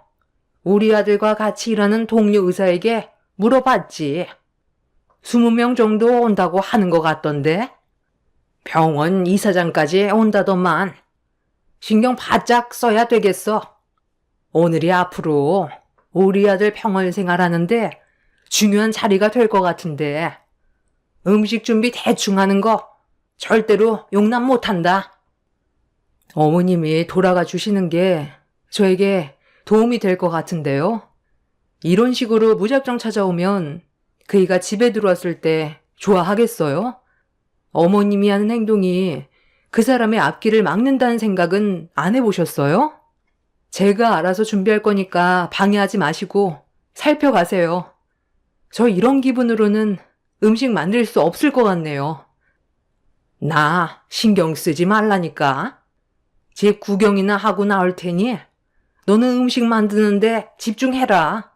우리 아들과 같이 일하는 동료 의사에게 물어봤지. 20명 정도 온다고 하는 것 같던데? 병원 이사장까지 온다더만. 신경 바짝 써야 되겠어. 오늘이 앞으로 우리 아들 병원 생활하는데 중요한 자리가 될 것 같은데 음식 준비 대충 하는 거 절대로 용납 못한다. 어머님이 돌아가 주시는 게 저에게 도움이 될 것 같은데요. 이런 식으로 무작정 찾아오면 그이가 집에 들어왔을 때 좋아하겠어요? 어머님이 하는 행동이 그 사람의 앞길을 막는다는 생각은 안 해보셨어요? 제가 알아서 준비할 거니까 방해하지 마시고 살펴가세요. 저 이런 기분으로는 음식 만들 수 없을 것 같네요. 나 신경 쓰지 말라니까. 집 구경이나 하고 나올 테니 너는 음식 만드는데 집중해라.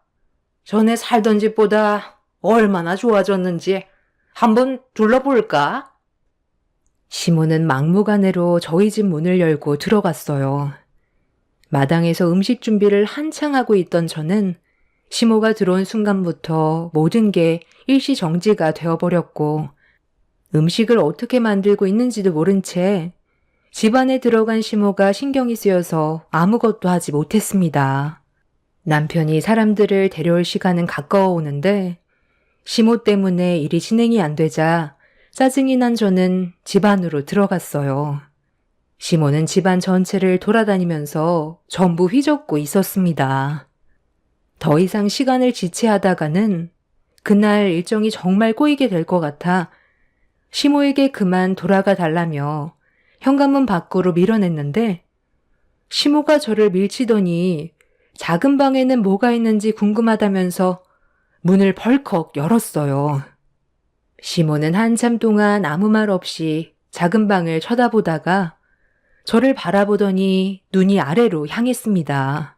전에 살던 집보다 얼마나 좋아졌는지 한번 둘러볼까? 시모는 막무가내로 저희 집 문을 열고 들어갔어요. 마당에서 음식 준비를 한창 하고 있던 저는 시모가 들어온 순간부터 모든 게 일시정지가 되어버렸고 음식을 어떻게 만들고 있는지도 모른 채 집안에 들어간 시모가 신경이 쓰여서 아무것도 하지 못했습니다. 남편이 사람들을 데려올 시간은 가까워 오는데 시모 때문에 일이 진행이 안 되자 짜증이 난 저는 집 안으로 들어갔어요. 시모는 집안 전체를 돌아다니면서 전부 휘젓고 있었습니다. 더 이상 시간을 지체하다가는 그날 일정이 정말 꼬이게 될 것 같아 시모에게 그만 돌아가 달라며 현관문 밖으로 밀어냈는데 시모가 저를 밀치더니 작은 방에는 뭐가 있는지 궁금하다면서 문을 벌컥 열었어요. 시모는 한참 동안 아무 말 없이 작은 방을 쳐다보다가 저를 바라보더니 눈이 아래로 향했습니다.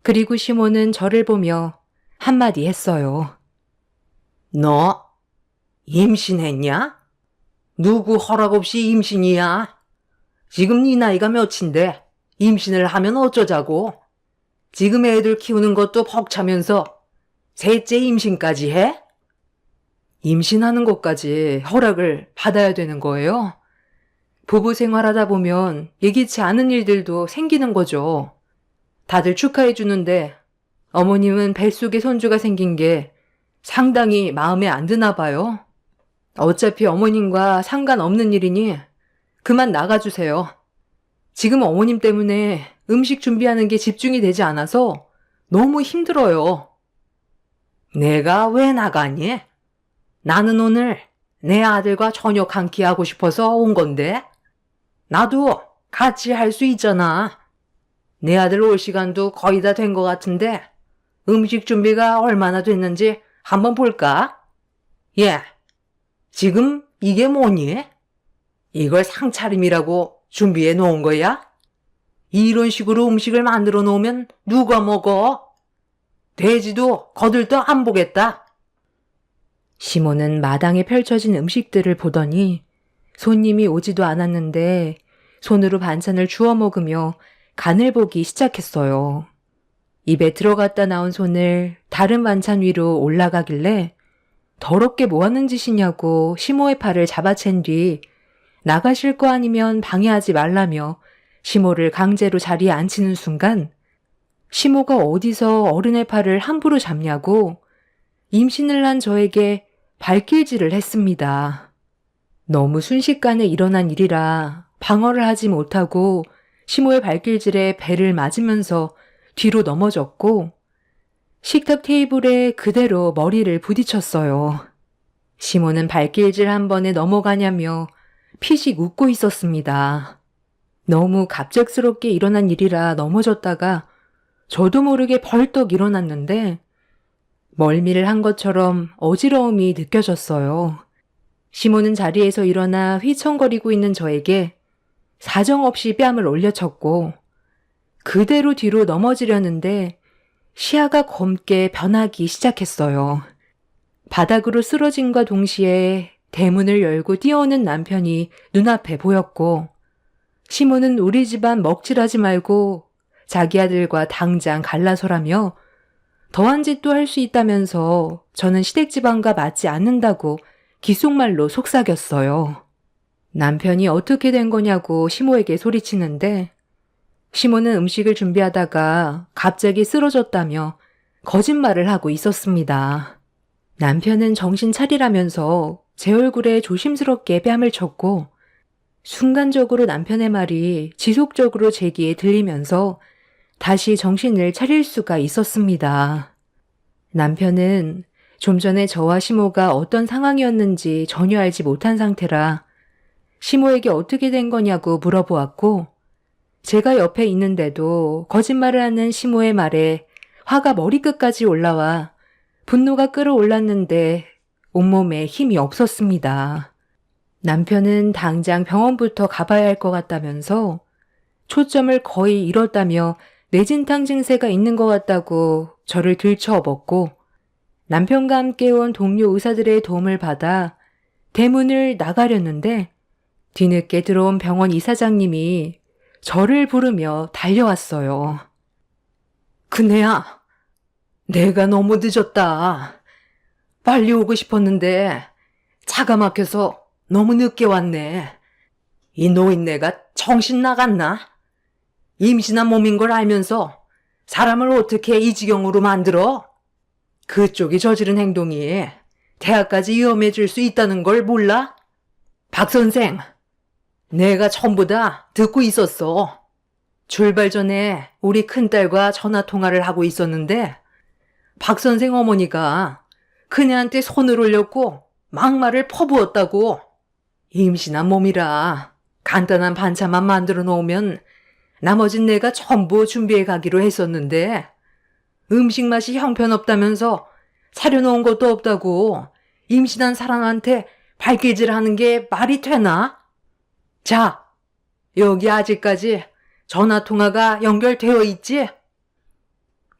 그리고 시모는 저를 보며 한마디 했어요. 너 임신했냐? 누구 허락 없이 임신이야? 지금 네 나이가 몇인데 임신을 하면 어쩌자고? 지금 애들 키우는 것도 벅차면서 셋째 임신까지 해? 임신하는 것까지 허락을 받아야 되는 거예요? 부부 생활하다 보면 예기치 않은 일들도 생기는 거죠. 다들 축하해 주는데 어머님은 뱃속에 손주가 생긴 게 상당히 마음에 안 드나 봐요. 어차피 어머님과 상관없는 일이니 그만 나가주세요. 지금 어머님 때문에 음식 준비하는 게 집중이 되지 않아서 너무 힘들어요. 내가 왜 나가니? 나는 오늘 내 아들과 저녁 한 끼 하고 싶어서 온 건데. 나도 같이 할 수 있잖아. 내 아들 올 시간도 거의 다 된 것 같은데 음식 준비가 얼마나 됐는지 한번 볼까? 예, 지금 이게 뭐니? 이걸 상차림이라고 준비해 놓은 거야? 이런 식으로 음식을 만들어 놓으면 누가 먹어? 돼지도 거들떠 안 보겠다. 시모는 마당에 펼쳐진 음식들을 보더니 손님이 오지도 않았는데 손으로 반찬을 주워 먹으며 간을 보기 시작했어요. 입에 들어갔다 나온 손을 다른 반찬 위로 올라가길래 더럽게 뭐 하는 짓이냐고 시모의 팔을 잡아챈 뒤 나가실 거 아니면 방해하지 말라며 시모를 강제로 자리에 앉히는 순간 시모가 어디서 어른의 팔을 함부로 잡냐고 임신을 한 저에게 발길질을 했습니다. 너무 순식간에 일어난 일이라 방어를 하지 못하고 시모의 발길질에 배를 맞으면서 뒤로 넘어졌고 식탁 테이블에 그대로 머리를 부딪혔어요. 시모는 발길질 한 번에 넘어가냐며 피식 웃고 있었습니다. 너무 갑작스럽게 일어난 일이라 넘어졌다가 저도 모르게 벌떡 일어났는데 멀미를 한 것처럼 어지러움이 느껴졌어요. 시모는 자리에서 일어나 휘청거리고 있는 저에게 사정없이 뺨을 올려쳤고 그대로 뒤로 넘어지려는데 시야가 검게 변하기 시작했어요. 바닥으로 쓰러짐과 동시에 대문을 열고 뛰어오는 남편이 눈앞에 보였고 시모는 우리 집안 먹칠하지 말고 자기 아들과 당장 갈라서라며 더한 짓도 할 수 있다면서 저는 시댁집안과 맞지 않는다고 귓속말로 속삭였어요. 남편이 어떻게 된 거냐고 시모에게 소리치는데 시모는 음식을 준비하다가 갑자기 쓰러졌다며 거짓말을 하고 있었습니다. 남편은 정신 차리라면서 제 얼굴에 조심스럽게 뺨을 쳤고 순간적으로 남편의 말이 지속적으로 제 귀에 들리면서 다시 정신을 차릴 수가 있었습니다. 남편은 좀 전에 저와 시모가 어떤 상황이었는지 전혀 알지 못한 상태라 시모에게 어떻게 된 거냐고 물어보았고 제가 옆에 있는데도 거짓말을 하는 시모의 말에 화가 머리끝까지 올라와 분노가 끌어올랐는데 온몸에 힘이 없었습니다. 남편은 당장 병원부터 가봐야 할 것 같다면서 초점을 거의 잃었다며 뇌진탕 증세가 있는 것 같다고 저를 들쳐업었고 남편과 함께 온 동료 의사들의 도움을 받아 대문을 나가려는데 뒤늦게 들어온 병원 이사장님이 저를 부르며 달려왔어요. 그네야, 내가 너무 늦었다. 빨리 오고 싶었는데 차가 막혀서 너무 늦게 왔네. 이 노인네가 정신 나갔나? 임신한 몸인 걸 알면서 사람을 어떻게 이 지경으로 만들어? 그쪽이 저지른 행동이 대학까지 위험해질 수 있다는 걸 몰라? 박 선생, 내가 전부 다 듣고 있었어. 출발 전에 우리 큰딸과 전화 통화를 하고 있었는데 박 선생 어머니가 그녀한테 손을 올렸고 막말을 퍼부었다고. 임신한 몸이라 간단한 반찬만 만들어 놓으면 나머진 내가 전부 준비해 가기로 했었는데 음식 맛이 형편없다면서 사려놓은 것도 없다고 임신한 사람한테 발길질하는 게 말이 되나? 자, 여기 아직까지 전화통화가 연결되어 있지?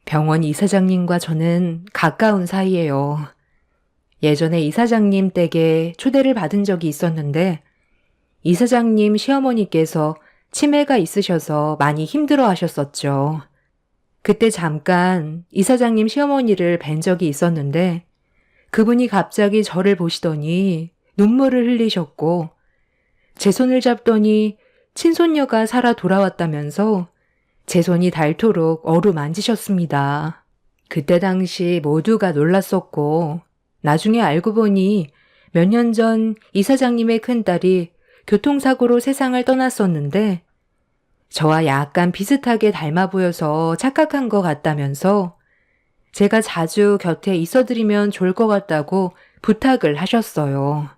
병원 이사장님과 저는 가까운 사이예요. 예전에 이사장님 댁에 초대를 받은 적이 있었는데 이사장님 시어머니께서 치매가 있으셔서 많이 힘들어 하셨었죠. 그때 잠깐 이사장님 시어머니를 뵌 적이 있었는데 그분이 갑자기 저를 보시더니 눈물을 흘리셨고 제 손을 잡더니 친손녀가 살아 돌아왔다면서 제 손이 닳도록 어루만지셨습니다. 그때 당시 모두가 놀랐었고 나중에 알고 보니 몇 년 전 이사장님의 큰딸이 교통사고로 세상을 떠났었는데 저와 약간 비슷하게 닮아 보여서 착각한 것 같다면서 제가 자주 곁에 있어드리면 좋을 것 같다고 부탁을 하셨어요.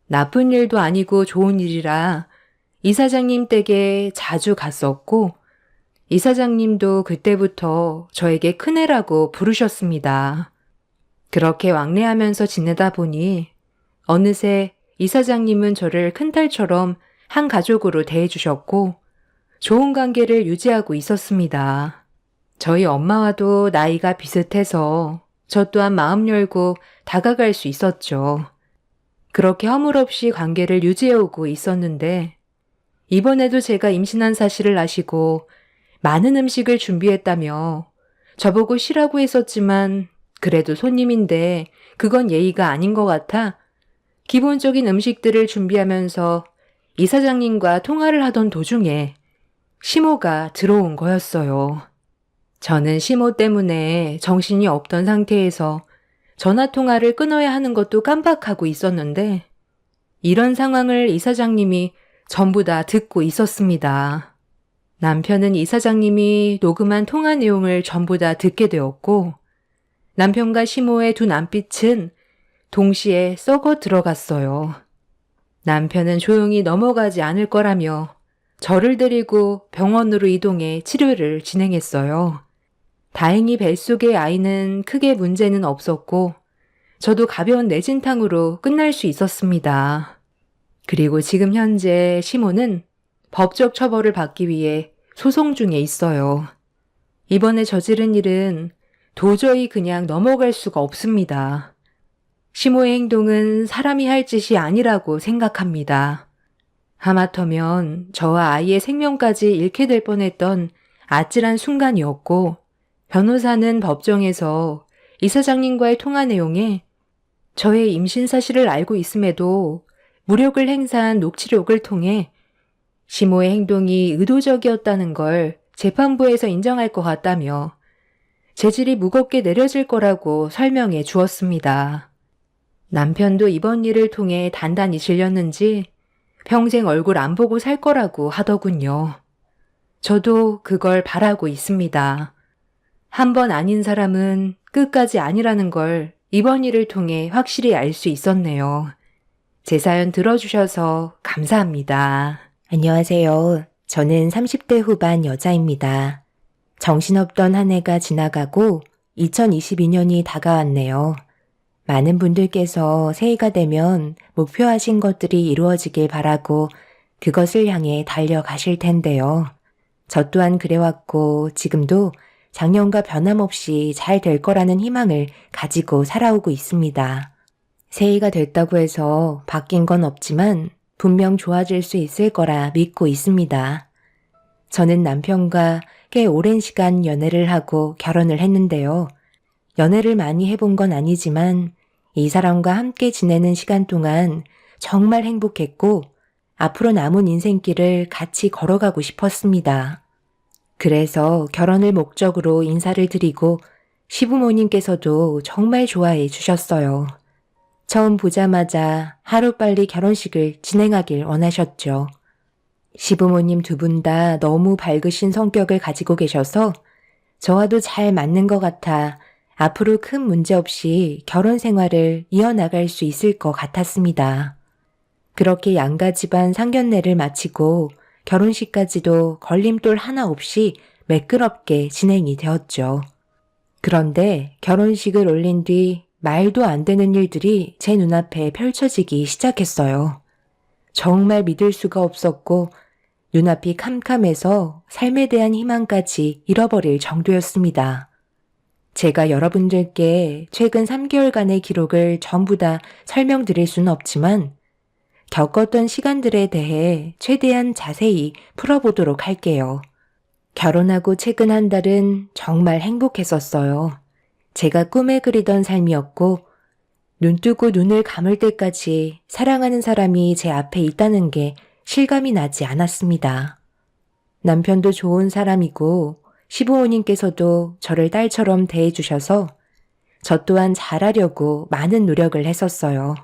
나쁜 일도 아니고 좋은 일이라 이사장님 댁에 자주 갔었고 이사장님도 그때부터 저에게 큰애라고 부르셨습니다. 그렇게 왕래하면서 지내다 보니 어느새 이사장님은 저를 큰딸처럼 한 가족으로 대해주셨고 좋은 관계를 유지하고 있었습니다. 저희 엄마와도 나이가 비슷해서 저 또한 마음 열고 다가갈 수 있었죠. 그렇게 허물없이 관계를 유지해오고 있었는데 이번에도 제가 임신한 사실을 아시고 많은 음식을 준비했다며 저보고 쉬라고 했었지만 그래도 손님인데 그건 예의가 아닌 것 같아 기본적인 음식들을 준비하면서 이사장님과 통화를 하던 도중에 시모가 들어온 거였어요. 저는 시모 때문에 정신이 없던 상태에서 전화 통화를 끊어야 하는 것도 깜빡하고 있었는데 이런 상황을 이사장님이 전부 다 듣고 있었습니다. 남편은 이사장님이 녹음한 통화 내용을 전부 다 듣게 되었고 남편과 시모의 두 남빛은 동시에 썩어 들어갔어요. 남편은 조용히 넘어가지 않을 거라며 저를 데리고 병원으로 이동해 치료를 진행했어요. 다행히 뱃속의 아이는 크게 문제는 없었고 저도 가벼운 뇌진탕으로 끝날 수 있었습니다. 그리고 지금 현재 시모는 법적 처벌을 받기 위해 소송 중에 있어요. 이번에 저지른 일은 도저히 그냥 넘어갈 수가 없습니다. 시모의 행동은 사람이 할 짓이 아니라고 생각합니다. 하마터면 저와 아이의 생명까지 잃게 될 뻔했던 아찔한 순간이었고 변호사는 법정에서 이사장님과의 통화 내용에 저의 임신 사실을 알고 있음에도 무력을 행사한 녹취록을 통해 시모의 행동이 의도적이었다는 걸 재판부에서 인정할 것 같다며 재질이 무겁게 내려질 거라고 설명해 주었습니다. 남편도 이번 일을 통해 단단히 질렸는지 평생 얼굴 안 보고 살 거라고 하더군요. 저도 그걸 바라고 있습니다. 한 번 아닌 사람은 끝까지 아니라는 걸 이번 일을 통해 확실히 알 수 있었네요. 제 사연 들어주셔서 감사합니다. 안녕하세요. 저는 30대 후반 여자입니다. 정신없던 한 해가 지나가고 2022년이 다가왔네요. 많은 분들께서 새해가 되면 목표하신 것들이 이루어지길 바라고 그것을 향해 달려가실 텐데요. 저 또한 그래왔고 지금도 작년과 변함없이 잘 될 거라는 희망을 가지고 살아오고 있습니다. 새해가 됐다고 해서 바뀐 건 없지만 분명 좋아질 수 있을 거라 믿고 있습니다. 저는 남편과 꽤 오랜 시간 연애를 하고 결혼을 했는데요. 연애를 많이 해본 건 아니지만 이 사람과 함께 지내는 시간 동안 정말 행복했고 앞으로 남은 인생길을 같이 걸어가고 싶었습니다. 그래서 결혼을 목적으로 인사를 드리고 시부모님께서도 정말 좋아해 주셨어요. 처음 보자마자 하루빨리 결혼식을 진행하길 원하셨죠. 시부모님 두 분 다 너무 밝으신 성격을 가지고 계셔서 저와도 잘 맞는 것 같아 앞으로 큰 문제 없이 결혼 생활을 이어나갈 수 있을 것 같았습니다. 그렇게 양가 집안 상견례를 마치고 결혼식까지도 걸림돌 하나 없이 매끄럽게 진행이 되었죠. 그런데 결혼식을 올린 뒤 말도 안 되는 일들이 제 눈앞에 펼쳐지기 시작했어요. 정말 믿을 수가 없었고 눈앞이 캄캄해서 삶에 대한 희망까지 잃어버릴 정도였습니다. 제가 여러분들께 최근 3개월간의 기록을 전부 다 설명드릴 수는 없지만 겪었던 시간들에 대해 최대한 자세히 풀어보도록 할게요. 결혼하고 최근 한 달은 정말 행복했었어요. 제가 꿈에 그리던 삶이었고 눈 뜨고 눈을 감을 때까지 사랑하는 사람이 제 앞에 있다는 게 실감이 나지 않았습니다. 남편도 좋은 사람이고 시부모님께서도 저를 딸처럼 대해주셔서 저 또한 잘하려고 많은 노력을 했었어요.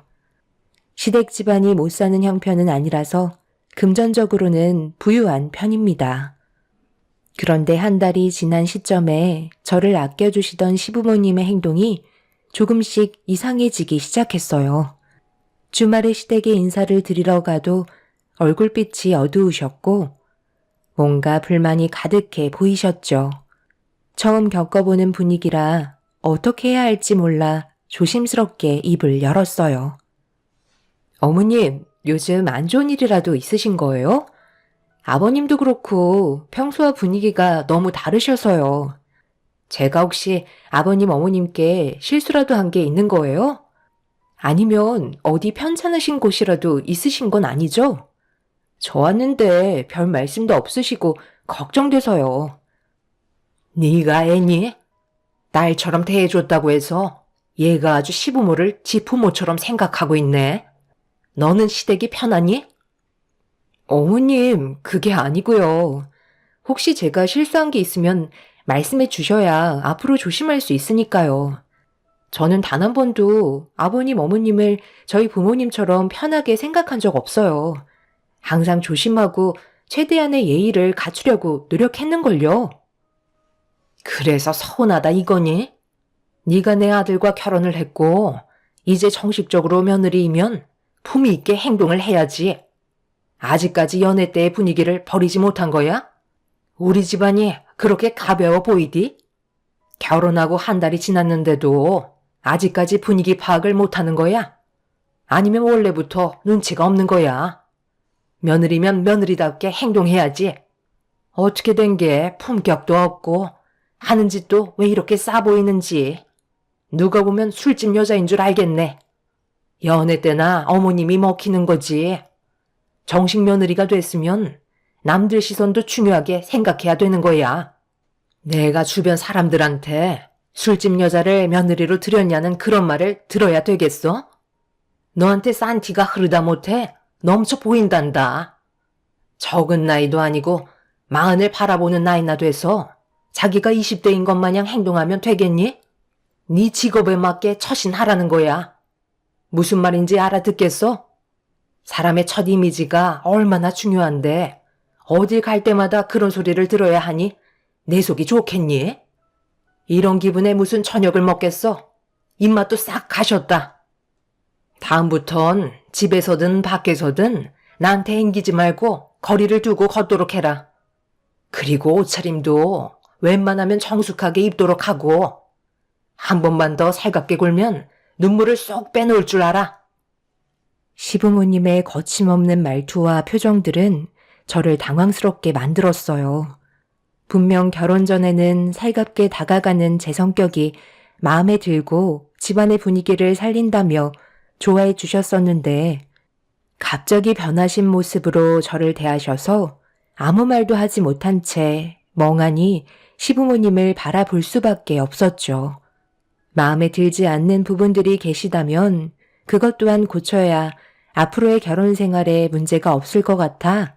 시댁 집안이 못 사는 형편은 아니라서 금전적으로는 부유한 편입니다. 그런데 한 달이 지난 시점에 저를 아껴주시던 시부모님의 행동이 조금씩 이상해지기 시작했어요. 주말에 시댁에 인사를 드리러 가도 얼굴빛이 어두우셨고 뭔가 불만이 가득해 보이셨죠. 처음 겪어보는 분위기라 어떻게 해야 할지 몰라 조심스럽게 입을 열었어요. 어머님, 요즘 안 좋은 일이라도 있으신 거예요? 아버님도 그렇고 평소와 분위기가 너무 다르셔서요. 제가 혹시 아버님 어머님께 실수라도 한 게 있는 거예요? 아니면 어디 편찮으신 곳이라도 있으신 건 아니죠? 저 왔는데 별 말씀도 없으시고 걱정돼서요. 네가 애니? 딸처럼 대해줬다고 해서 얘가 아주 시부모를 지 부모처럼 생각하고 있네. 너는 시댁이 편하니? 어머님, 그게 아니고요. 혹시 제가 실수한 게 있으면 말씀해 주셔야 앞으로 조심할 수 있으니까요. 저는 단 한 번도 아버님, 어머님을 저희 부모님처럼 편하게 생각한 적 없어요. 항상 조심하고 최대한의 예의를 갖추려고 노력했는걸요. 그래서 서운하다 이거니? 네가 내 아들과 결혼을 했고 이제 정식적으로 며느리이면 품위 있게 행동을 해야지. 아직까지 연애 때의 분위기를 버리지 못한 거야? 우리 집안이 그렇게 가벼워 보이디? 결혼하고 한 달이 지났는데도 아직까지 분위기 파악을 못하는 거야? 아니면 원래부터 눈치가 없는 거야? 며느리면 며느리답게 행동해야지. 어떻게 된 게 품격도 없고 하는 짓도 왜 이렇게 싸 보이는지. 누가 보면 술집 여자인 줄 알겠네. 연애 때나 어머님이 먹히는 거지. 정식 며느리가 됐으면 남들 시선도 중요하게 생각해야 되는 거야. 내가 주변 사람들한테 술집 여자를 며느리로 들였냐는 그런 말을 들어야 되겠어? 너한테 싼 티가 흐르다 못해 넘쳐 보인단다. 적은 나이도 아니고 40을 바라보는 나이나 돼서 자기가 20대인 것 마냥 행동하면 되겠니? 네 직업에 맞게 처신하라는 거야. 무슨 말인지 알아듣겠어? 사람의 첫 이미지가 얼마나 중요한데 어딜 갈 때마다 그런 소리를 들어야 하니 내 속이 좋겠니? 이런 기분에 무슨 저녁을 먹겠어? 입맛도 싹 가셨다. 다음부턴 집에서든 밖에서든 나한테 앵기지 말고 거리를 두고 걷도록 해라. 그리고 옷차림도 웬만하면 정숙하게 입도록 하고 한 번만 더 살갑게 굴면 눈물을 쏙 빼놓을 줄 알아. 시부모님의 거침없는 말투와 표정들은 저를 당황스럽게 만들었어요. 분명 결혼 전에는 살갑게 다가가는 제 성격이 마음에 들고 집안의 분위기를 살린다며 좋아해 주셨었는데 갑자기 변하신 모습으로 저를 대하셔서 아무 말도 하지 못한 채 멍하니 시부모님을 바라볼 수밖에 없었죠. 마음에 들지 않는 부분들이 계시다면 그것 또한 고쳐야 앞으로의 결혼 생활에 문제가 없을 것 같아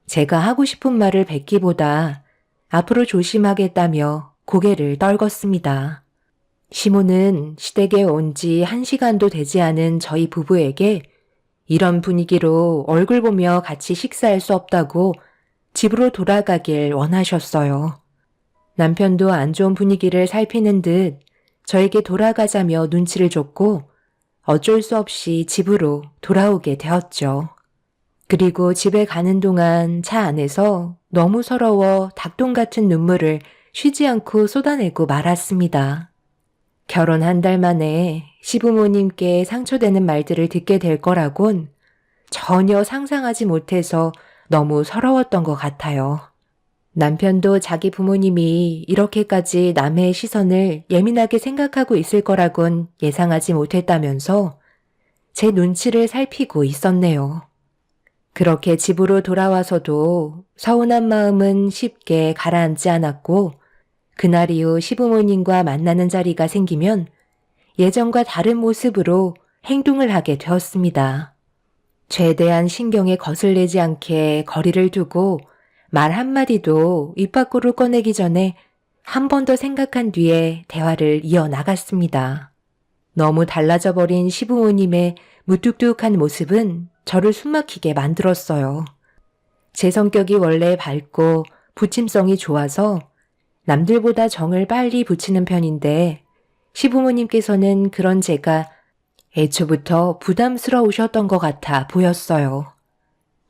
제가 하고 싶은 말을 뱉기보다 앞으로 조심하겠다며 고개를 떨궜습니다. 시모는 시댁에 온 지 1시간도 되지 않은 저희 부부에게 이런 분위기로 얼굴 보며 같이 식사할 수 없다고 집으로 돌아가길 원하셨어요. 남편도 안 좋은 분위기를 살피는 듯 저에게 돌아가자며 눈치를 줬고 어쩔 수 없이 집으로 돌아오게 되었죠. 그리고 집에 가는 동안 차 안에서 너무 서러워 닭똥 같은 눈물을 쉬지 않고 쏟아내고 말았습니다. 결혼 한 달 만에 시부모님께 상처되는 말들을 듣게 될 거라곤 전혀 상상하지 못해서 너무 서러웠던 것 같아요. 남편도 자기 부모님이 이렇게까지 남의 시선을 예민하게 생각하고 있을 거라곤 예상하지 못했다면서 제 눈치를 살피고 있었네요. 그렇게 집으로 돌아와서도 서운한 마음은 쉽게 가라앉지 않았고 그날 이후 시부모님과 만나는 자리가 생기면 예전과 다른 모습으로 행동을 하게 되었습니다. 최대한 신경에 거슬리지 않게 거리를 두고 말 한마디도 입 밖으로 꺼내기 전에 한 번 더 생각한 뒤에 대화를 이어나갔습니다. 너무 달라져 버린 시부모님의 무뚝뚝한 모습은 저를 숨막히게 만들었어요. 제 성격이 원래 밝고 부침성이 좋아서 남들보다 정을 빨리 붙이는 편인데 시부모님께서는 그런 제가 애초부터 부담스러우셨던 것 같아 보였어요.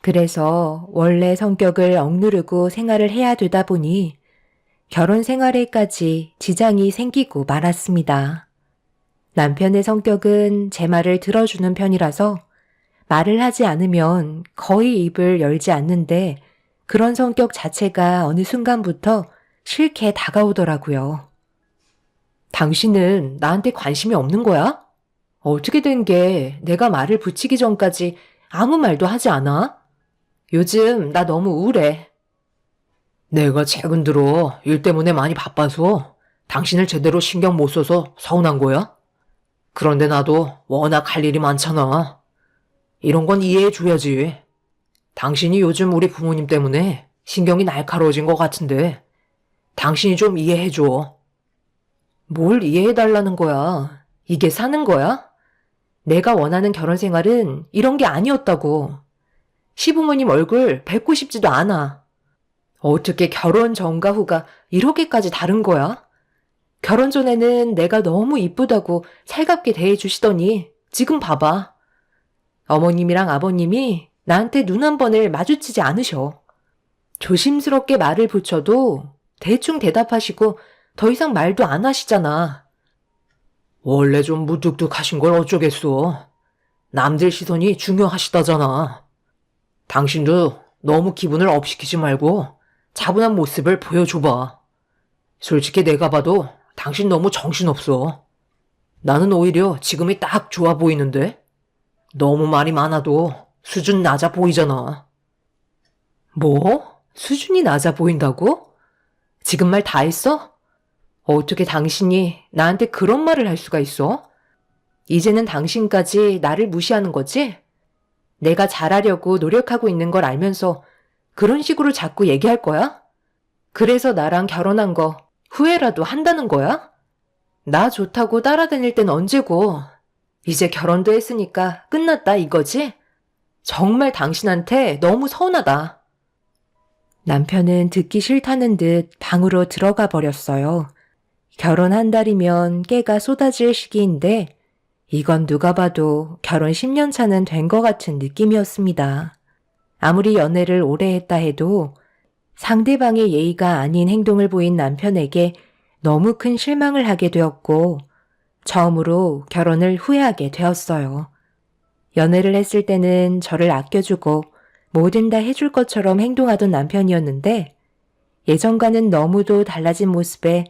그래서 원래 성격을 억누르고 생활을 해야 되다 보니 결혼 생활에까지 지장이 생기고 말았습니다. 남편의 성격은 제 말을 들어주는 편이라서 말을 하지 않으면 거의 입을 열지 않는데 그런 성격 자체가 어느 순간부터 싫게 다가오더라고요. 당신은 나한테 관심이 없는 거야? 어떻게 된 게 내가 말을 붙이기 전까지 아무 말도 하지 않아? 요즘 나 너무 우울해. 내가 최근 들어 일 때문에 많이 바빠서 당신을 제대로 신경 못 써서 서운한 거야? 그런데 나도 워낙 할 일이 많잖아. 이런 건 이해해 줘야지. 당신이 요즘 우리 부모님 때문에 신경이 날카로워진 것 같은데 당신이 좀 이해해 줘. 뭘 이해해 달라는 거야? 이게 사는 거야? 내가 원하는 결혼 생활은 이런 게 아니었다고. 시부모님 얼굴 뵙고 싶지도 않아. 어떻게 결혼 전과 후가 이렇게까지 다른 거야? 결혼 전에는 내가 너무 이쁘다고 살갑게 대해주시더니 지금 봐봐. 어머님이랑 아버님이 나한테 눈 한 번을 마주치지 않으셔. 조심스럽게 말을 붙여도 대충 대답하시고 더 이상 말도 안 하시잖아. 원래 좀 무뚝뚝하신 걸 어쩌겠어. 남들 시선이 중요하시다잖아. 당신도 너무 기분을 업시키지 말고 차분한 모습을 보여줘봐. 솔직히 내가 봐도 당신 너무 정신없어. 나는 오히려 지금이 딱 좋아 보이는데? 너무 말이 많아도 수준 낮아 보이잖아. 뭐? 수준이 낮아 보인다고? 지금 말 다 했어? 어떻게 당신이 나한테 그런 말을 할 수가 있어? 이제는 당신까지 나를 무시하는 거지? 내가 잘하려고 노력하고 있는 걸 알면서 그런 식으로 자꾸 얘기할 거야? 그래서 나랑 결혼한 거 후회라도 한다는 거야? 나 좋다고 따라다닐 땐 언제고 이제 결혼도 했으니까 끝났다 이거지? 정말 당신한테 너무 서운하다. 남편은 듣기 싫다는 듯 방으로 들어가 버렸어요. 결혼 한 달이면 깨가 쏟아질 시기인데 이건 누가 봐도 결혼 10년 차는 된 것 같은 느낌이었습니다. 아무리 연애를 오래 했다 해도 상대방의 예의가 아닌 행동을 보인 남편에게 너무 큰 실망을 하게 되었고 처음으로 결혼을 후회하게 되었어요. 연애를 했을 때는 저를 아껴주고 뭐든 다 해줄 것처럼 행동하던 남편이었는데 예전과는 너무도 달라진 모습에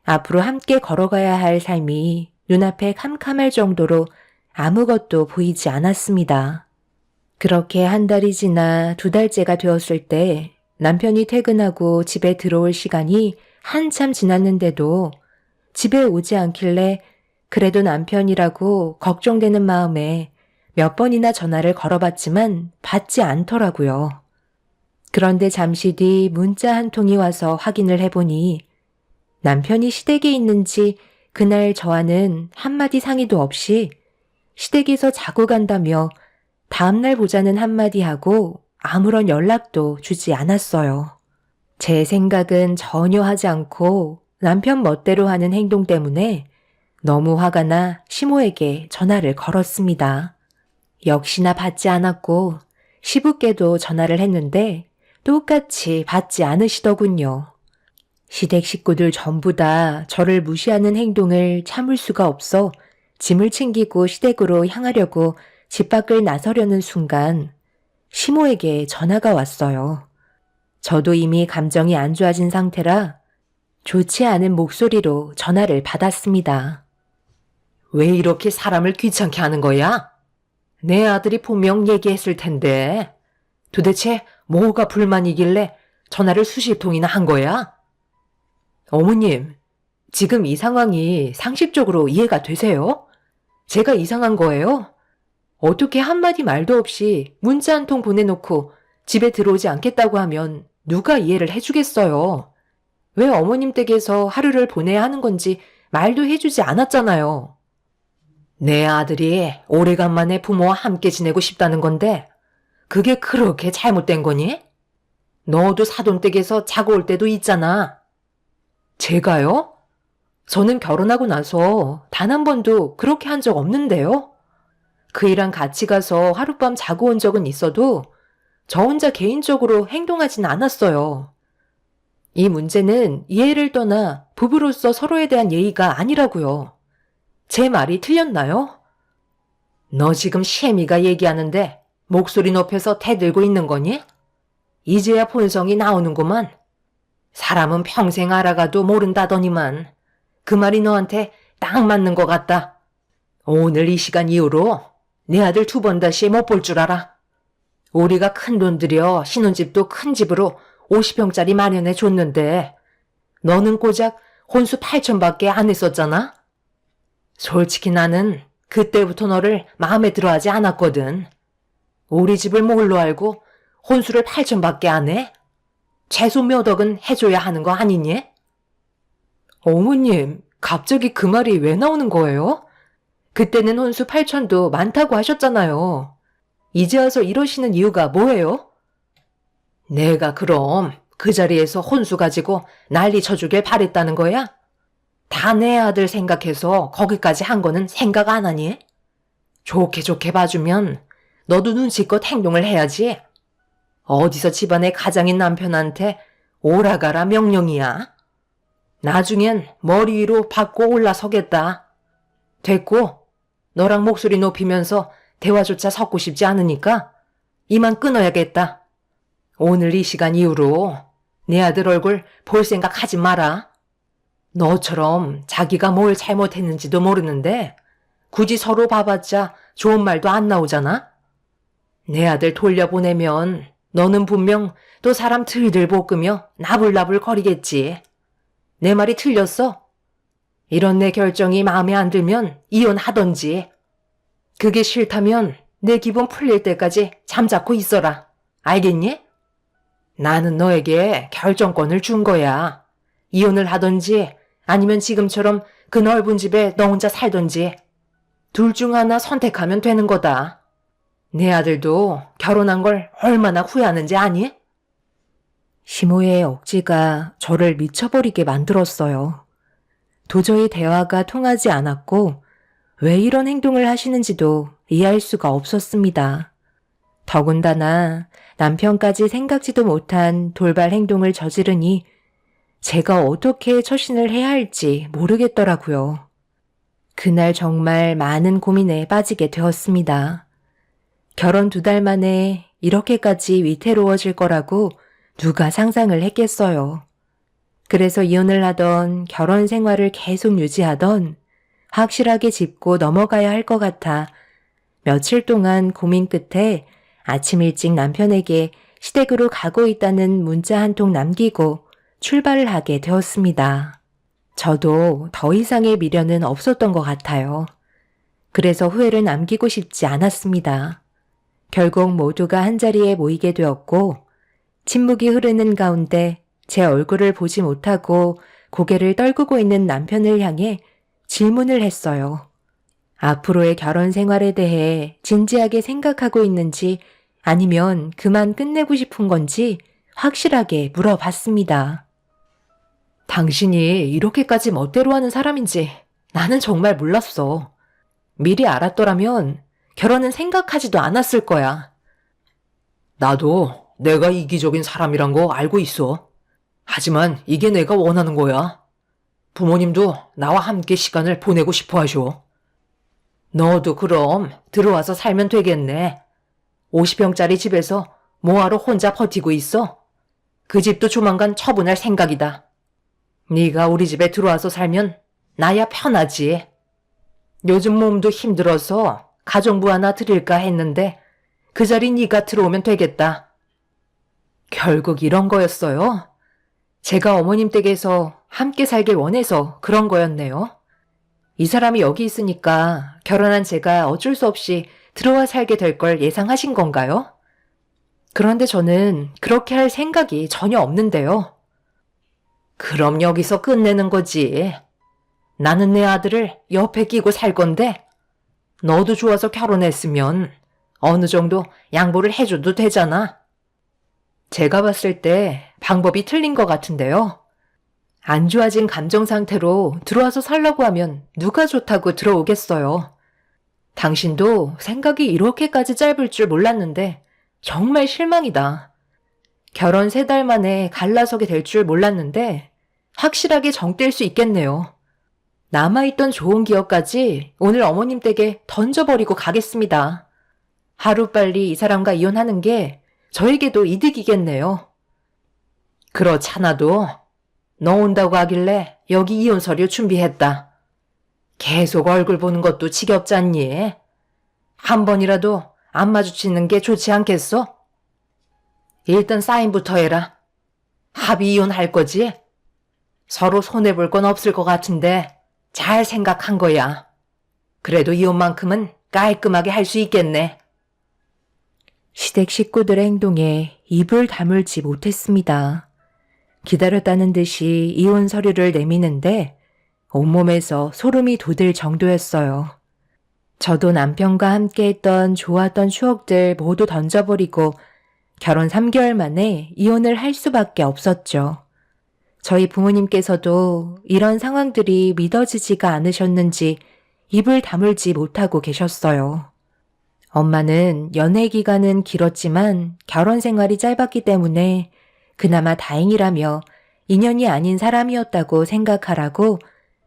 앞으로 함께 걸어가야 할 삶이 눈앞에 캄캄할 정도로 아무것도 보이지 않았습니다. 그렇게 한 달이 지나 2달째가 되었을 때 남편이 퇴근하고 집에 들어올 시간이 한참 지났는데도 집에 오지 않길래 그래도 남편이라고 걱정되는 마음에 몇 번이나 전화를 걸어봤지만 받지 않더라고요. 그런데 잠시 뒤 문자 한 통이 와서 확인을 해보니 남편이 시댁에 있는지 그날 저와는 한마디 상의도 없이 시댁에서 자고 간다며 다음날 보자는 한마디 하고 아무런 연락도 주지 않았어요. 제 생각은 전혀 하지 않고 남편 멋대로 하는 행동 때문에 너무 화가 나 시모에게 전화를 걸었습니다. 역시나 받지 않았고 시부께도 전화를 했는데 똑같이 받지 않으시더군요. 시댁 식구들 전부 다 저를 무시하는 행동을 참을 수가 없어 짐을 챙기고 시댁으로 향하려고 집 밖을 나서려는 순간 시모에게 전화가 왔어요. 저도 이미 감정이 안 좋아진 상태라 좋지 않은 목소리로 전화를 받았습니다. 왜 이렇게 사람을 귀찮게 하는 거야? 내 아들이 분명 얘기했을 텐데. 도대체 뭐가 불만이길래 전화를 수십 통이나 한 거야? 어머님, 지금 이 상황이 상식적으로 이해가 되세요? 제가 이상한 거예요? 어떻게 한마디 말도 없이 문자 한 통 보내놓고 집에 들어오지 않겠다고 하면 누가 이해를 해주겠어요? 왜 어머님 댁에서 하루를 보내야 하는 건지 말도 해주지 않았잖아요. 내 아들이 오래간만에 부모와 함께 지내고 싶다는 건데 그게 그렇게 잘못된 거니? 너도 사돈댁에서 자고 올 때도 있잖아. 제가요? 저는 결혼하고 나서 단 한 번도 그렇게 한 적 없는데요. 그이랑 같이 가서 하룻밤 자고 온 적은 있어도 저 혼자 개인적으로 행동하진 않았어요. 이 문제는 이해를 떠나 부부로서 서로에 대한 예의가 아니라고요. 제 말이 틀렸나요? 너 지금 시애미가 얘기하는데 목소리 높여서 대들고 있는 거니? 이제야 본성이 나오는구만. 사람은 평생 알아가도 모른다더니만 그 말이 너한테 딱 맞는 것 같다. 오늘 이 시간 이후로 내 아들 두 번 다시 못 볼 줄 알아. 우리가 큰 돈 들여 신혼집도 큰 집으로 50평짜리 마련해 줬는데 너는 고작 혼수 8천밖에 안 했었잖아? 솔직히 나는 그때부터 너를 마음에 들어하지 않았거든. 우리 집을 뭘로 알고 혼수를 8천밖에 안 해? 최소 몇 억은 해줘야 하는 거 아니니? 어머님, 갑자기 그 말이 왜 나오는 거예요? 그때는 혼수 8천도 많다고 하셨잖아요. 이제 와서 이러시는 이유가 뭐예요? 내가 그럼 그 자리에서 혼수 가지고 난리 쳐주길 바랬다는 거야? 다 내 아들 생각해서 거기까지 한 거는 생각 안 하니? 좋게 좋게 봐주면 너도 눈치껏 행동을 해야지. 어디서 집안의 가장인 남편한테 오라가라 명령이야. 나중엔 머리 위로 받고 올라서겠다. 됐고, 너랑 목소리 높이면서 대화조차 섞고 싶지 않으니까 이만 끊어야겠다. 오늘 이 시간 이후로 내 아들 얼굴 볼 생각 하지 마라. 너처럼 자기가 뭘 잘못했는지도 모르는데 굳이 서로 봐봤자 좋은 말도 안 나오잖아? 내 아들 돌려보내면 너는 분명 또 사람 들들 볶으며 나불나불 거리겠지. 내 말이 틀렸어? 이런 내 결정이 마음에 안 들면 이혼하던지. 그게 싫다면 내 기분 풀릴 때까지 잠자코 있어라. 알겠니? 나는 너에게 결정권을 준 거야. 이혼을 하던지 아니면 지금처럼 그 넓은 집에 너 혼자 살던지 둘 중 하나 선택하면 되는 거다. 내 아들도 결혼한 걸 얼마나 후회하는지 아니? 시모의 억지가 저를 미쳐버리게 만들었어요. 도저히 대화가 통하지 않았고 왜 이런 행동을 하시는지도 이해할 수가 없었습니다. 더군다나 남편까지 생각지도 못한 돌발 행동을 저지르니 제가 어떻게 처신을 해야 할지 모르겠더라고요. 그날 정말 많은 고민에 빠지게 되었습니다. 결혼 2달 만에 이렇게까지 위태로워질 거라고 누가 상상을 했겠어요. 그래서 이혼을 하던 결혼 생활을 계속 유지하던 확실하게 짚고 넘어가야 할 것 같아 며칠 동안 고민 끝에 아침 일찍 남편에게 시댁으로 가고 있다는 문자 한 통 남기고 출발을 하게 되었습니다. 저도 더 이상의 미련은 없었던 것 같아요. 그래서 후회를 남기고 싶지 않았습니다. 결국 모두가 한자리에 모이게 되었고 침묵이 흐르는 가운데 제 얼굴을 보지 못하고 고개를 떨구고 있는 남편을 향해 질문을 했어요. 앞으로의 결혼 생활에 대해 진지하게 생각하고 있는지 아니면 그만 끝내고 싶은 건지 확실하게 물어봤습니다. 당신이 이렇게까지 멋대로 하는 사람인지 나는 정말 몰랐어. 미리 알았더라면 결혼은 생각하지도 않았을 거야. 나도 내가 이기적인 사람이란 거 알고 있어. 하지만 이게 내가 원하는 거야. 부모님도 나와 함께 시간을 보내고 싶어 하셔. 너도 그럼 들어와서 살면 되겠네. 50평짜리 집에서 뭐하러 혼자 버티고 있어? 그 집도 조만간 처분할 생각이다. 네가 우리 집에 들어와서 살면 나야 편하지. 요즘 몸도 힘들어서 가정부 하나 드릴까 했는데 그 자리 네가 들어오면 되겠다. 결국 이런 거였어요. 제가 어머님 댁에서 함께 살길 원해서 그런 거였네요. 이 사람이 여기 있으니까 결혼한 제가 어쩔 수 없이 들어와 살게 될 걸 예상하신 건가요? 그런데 저는 그렇게 할 생각이 전혀 없는데요. 그럼 여기서 끝내는 거지. 나는 내 아들을 옆에 끼고 살 건데 너도 좋아서 결혼했으면 어느 정도 양보를 해줘도 되잖아. 제가 봤을 때 방법이 틀린 것 같은데요. 안 좋아진 감정 상태로 들어와서 살라고 하면 누가 좋다고 들어오겠어요. 당신도 생각이 이렇게까지 짧을 줄 몰랐는데 정말 실망이다. 결혼 3달 만에 갈라서게 될 줄 몰랐는데 확실하게 정 뗄 수 있겠네요. 남아있던 좋은 기억까지 오늘 어머님 댁에 던져버리고 가겠습니다. 하루빨리 이 사람과 이혼하는 게 저에게도 이득이겠네요. 그렇잖아도 너 온다고 하길래 여기 이혼 서류 준비했다. 계속 얼굴 보는 것도 지겹잖니? 한 번이라도 안 마주치는 게 좋지 않겠어? 일단 사인부터 해라. 합의 이혼할 거지? 서로 손해볼 건 없을 것 같은데 잘 생각한 거야. 그래도 이혼만큼은 깔끔하게 할 수 있겠네. 시댁 식구들의 행동에 입을 다물지 못했습니다. 기다렸다는 듯이 이혼 서류를 내미는데 온몸에서 소름이 돋을 정도였어요. 저도 남편과 함께 했던 좋았던 추억들 모두 던져버리고 결혼 3개월 만에 이혼을 할 수밖에 없었죠. 저희 부모님께서도 이런 상황들이 믿어지지가 않으셨는지 입을 다물지 못하고 계셨어요. 엄마는 연애 기간은 길었지만 결혼 생활이 짧았기 때문에 그나마 다행이라며 인연이 아닌 사람이었다고 생각하라고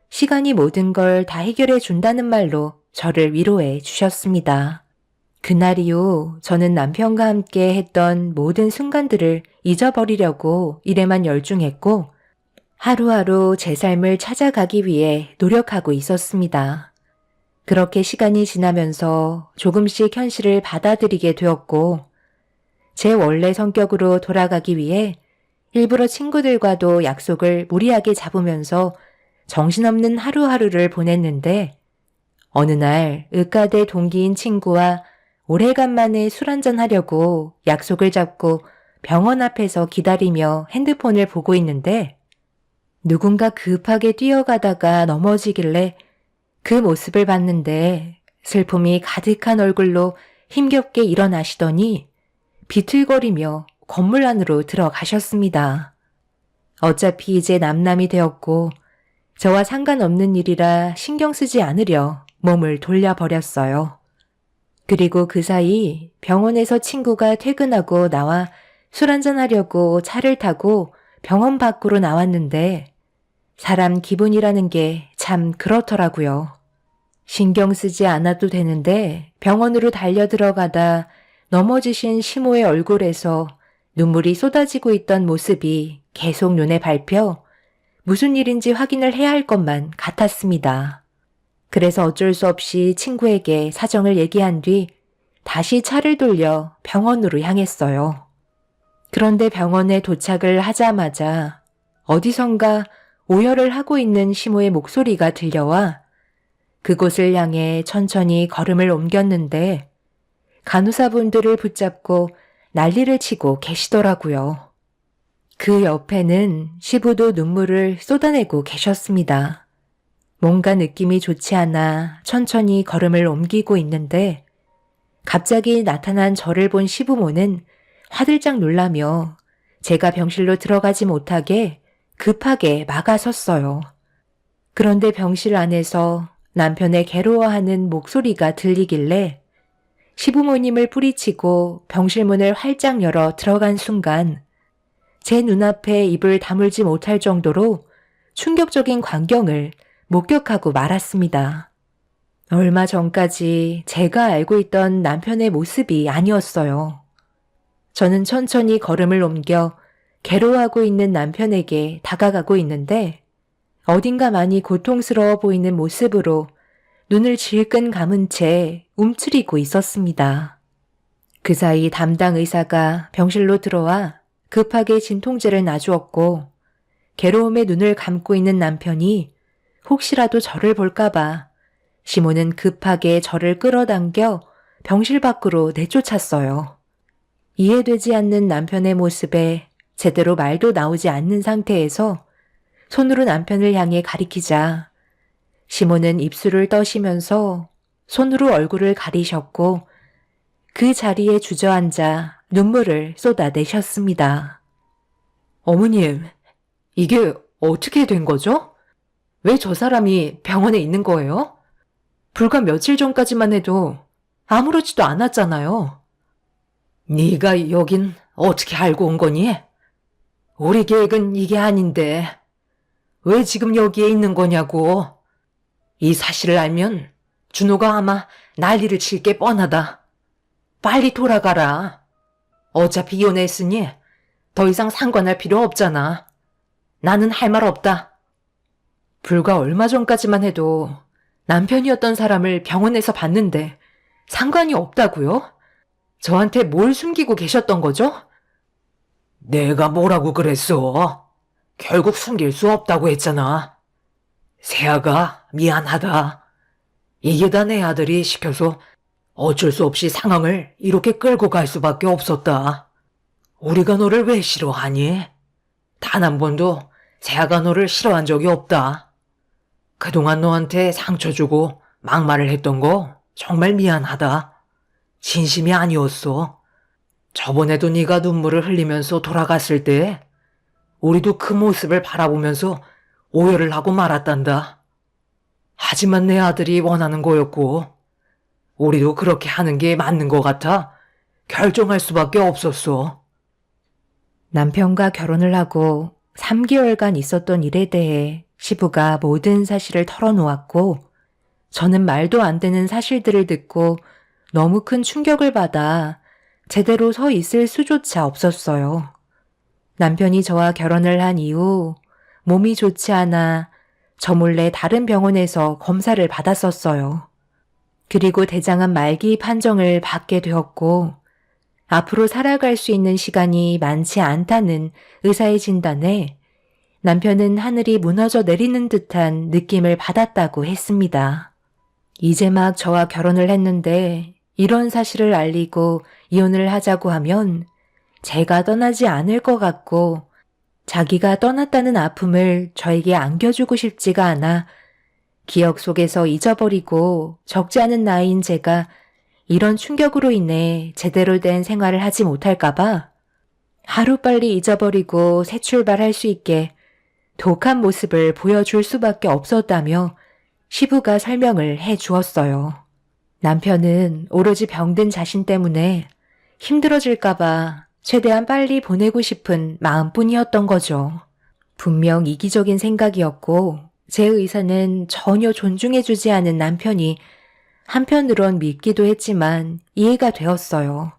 시간이 모든 걸 다 해결해 준다는 말로 저를 위로해 주셨습니다. 그날 이후 저는 남편과 함께 했던 모든 순간들을 잊어버리려고 일에만 열중했고 하루하루 제 삶을 찾아가기 위해 노력하고 있었습니다. 그렇게 시간이 지나면서 조금씩 현실을 받아들이게 되었고 제 원래 성격으로 돌아가기 위해 일부러 친구들과도 약속을 무리하게 잡으면서 정신없는 하루하루를 보냈는데 어느 날 의과대 동기인 친구와 오래간만에 술 한잔 하려고 약속을 잡고 병원 앞에서 기다리며 핸드폰을 보고 있는데 누군가 급하게 뛰어가다가 넘어지길래 그 모습을 봤는데 슬픔이 가득한 얼굴로 힘겹게 일어나시더니 비틀거리며 건물 안으로 들어가셨습니다. 어차피 이제 남남이 되었고 저와 상관없는 일이라 신경 쓰지 않으려 몸을 돌려버렸어요. 그리고 그 사이 병원에서 친구가 퇴근하고 나와 술 한잔 하려고 차를 타고 병원 밖으로 나왔는데 사람 기분이라는 게 참 그렇더라고요. 신경 쓰지 않아도 되는데 병원으로 달려 들어가다 넘어지신 시모의 얼굴에서 눈물이 쏟아지고 있던 모습이 계속 눈에 밟혀 무슨 일인지 확인을 해야 할 것만 같았습니다. 그래서 어쩔 수 없이 친구에게 사정을 얘기한 뒤 다시 차를 돌려 병원으로 향했어요. 그런데 병원에 도착을 하자마자 어디선가 오열을 하고 있는 시모의 목소리가 들려와 그곳을 향해 천천히 걸음을 옮겼는데 간호사분들을 붙잡고 난리를 치고 계시더라고요. 그 옆에는 시부도 눈물을 쏟아내고 계셨습니다. 뭔가 느낌이 좋지 않아 천천히 걸음을 옮기고 있는데 갑자기 나타난 저를 본 시부모는 화들짝 놀라며 제가 병실로 들어가지 못하게 급하게 막아섰어요. 그런데 병실 안에서 남편의 괴로워하는 목소리가 들리길래 시부모님을 뿌리치고 병실 문을 활짝 열어 들어간 순간 제 눈앞에 입을 다물지 못할 정도로 충격적인 광경을 목격하고 말았습니다. 얼마 전까지 제가 알고 있던 남편의 모습이 아니었어요. 저는 천천히 걸음을 옮겨 괴로워하고 있는 남편에게 다가가고 있는데 어딘가 많이 고통스러워 보이는 모습으로 눈을 질끈 감은 채 움츠리고 있었습니다. 그 사이 담당 의사가 병실로 들어와 급하게 진통제를 놔주었고 괴로움에 눈을 감고 있는 남편이 혹시라도 저를 볼까봐 시몬은 급하게 저를 끌어당겨 병실 밖으로 내쫓았어요. 이해되지 않는 남편의 모습에 제대로 말도 나오지 않는 상태에서 손으로 남편을 향해 가리키자 시몬은 입술을 떠시면서 손으로 얼굴을 가리셨고 그 자리에 주저앉아 눈물을 쏟아내셨습니다. 어머님, 이게 어떻게 된 거죠? 왜 저 사람이 병원에 있는 거예요? 불과 며칠 전까지만 해도 아무렇지도 않았잖아요. 네가 여긴 어떻게 알고 온 거니? 우리 계획은 이게 아닌데 왜 지금 여기에 있는 거냐고. 이 사실을 알면 준호가 아마 난리를 칠 게 뻔하다. 빨리 돌아가라. 어차피 이혼했으니 더 이상 상관할 필요 없잖아. 나는 할 말 없다. 불과 얼마 전까지만 해도 남편이었던 사람을 병원에서 봤는데 상관이 없다고요? 저한테 뭘 숨기고 계셨던 거죠? 내가 뭐라고 그랬어? 결국 숨길 수 없다고 했잖아. 세아가 미안하다. 이게 다 내 아들이 시켜서 어쩔 수 없이 상황을 이렇게 끌고 갈 수밖에 없었다. 우리가 너를 왜 싫어하니? 단 한 번도 세아가 너를 싫어한 적이 없다. 그동안 너한테 상처 주고 막말을 했던 거 정말 미안하다. 진심이 아니었어. 저번에도 네가 눈물을 흘리면서 돌아갔을 때 우리도 그 모습을 바라보면서 오해를 하고 말았단다. 하지만 내 아들이 원하는 거였고 우리도 그렇게 하는 게 맞는 것 같아 결정할 수밖에 없었어. 남편과 결혼을 하고 3개월간 있었던 일에 대해 시부가 모든 사실을 털어놓았고 저는 말도 안 되는 사실들을 듣고 너무 큰 충격을 받아 제대로 서 있을 수조차 없었어요. 남편이 저와 결혼을 한 이후 몸이 좋지 않아 저 몰래 다른 병원에서 검사를 받았었어요. 그리고 대장암 말기 판정을 받게 되었고 앞으로 살아갈 수 있는 시간이 많지 않다는 의사의 진단에 남편은 하늘이 무너져 내리는 듯한 느낌을 받았다고 했습니다. 이제 막 저와 결혼을 했는데 이런 사실을 알리고 이혼을 하자고 하면 제가 떠나지 않을 것 같고 자기가 떠났다는 아픔을 저에게 안겨주고 싶지가 않아 기억 속에서 잊어버리고 적지 않은 나이인 제가 이런 충격으로 인해 제대로 된 생활을 하지 못할까봐 하루빨리 잊어버리고 새 출발할 수 있게 독한 모습을 보여줄 수밖에 없었다며 시부가 설명을 해 주었어요. 남편은 오로지 병든 자신 때문에 힘들어질까봐 최대한 빨리 보내고 싶은 마음뿐이었던 거죠. 분명 이기적인 생각이었고 제 의사는 전혀 존중해주지 않은 남편이 한편으론 믿기도 했지만 이해가 되었어요.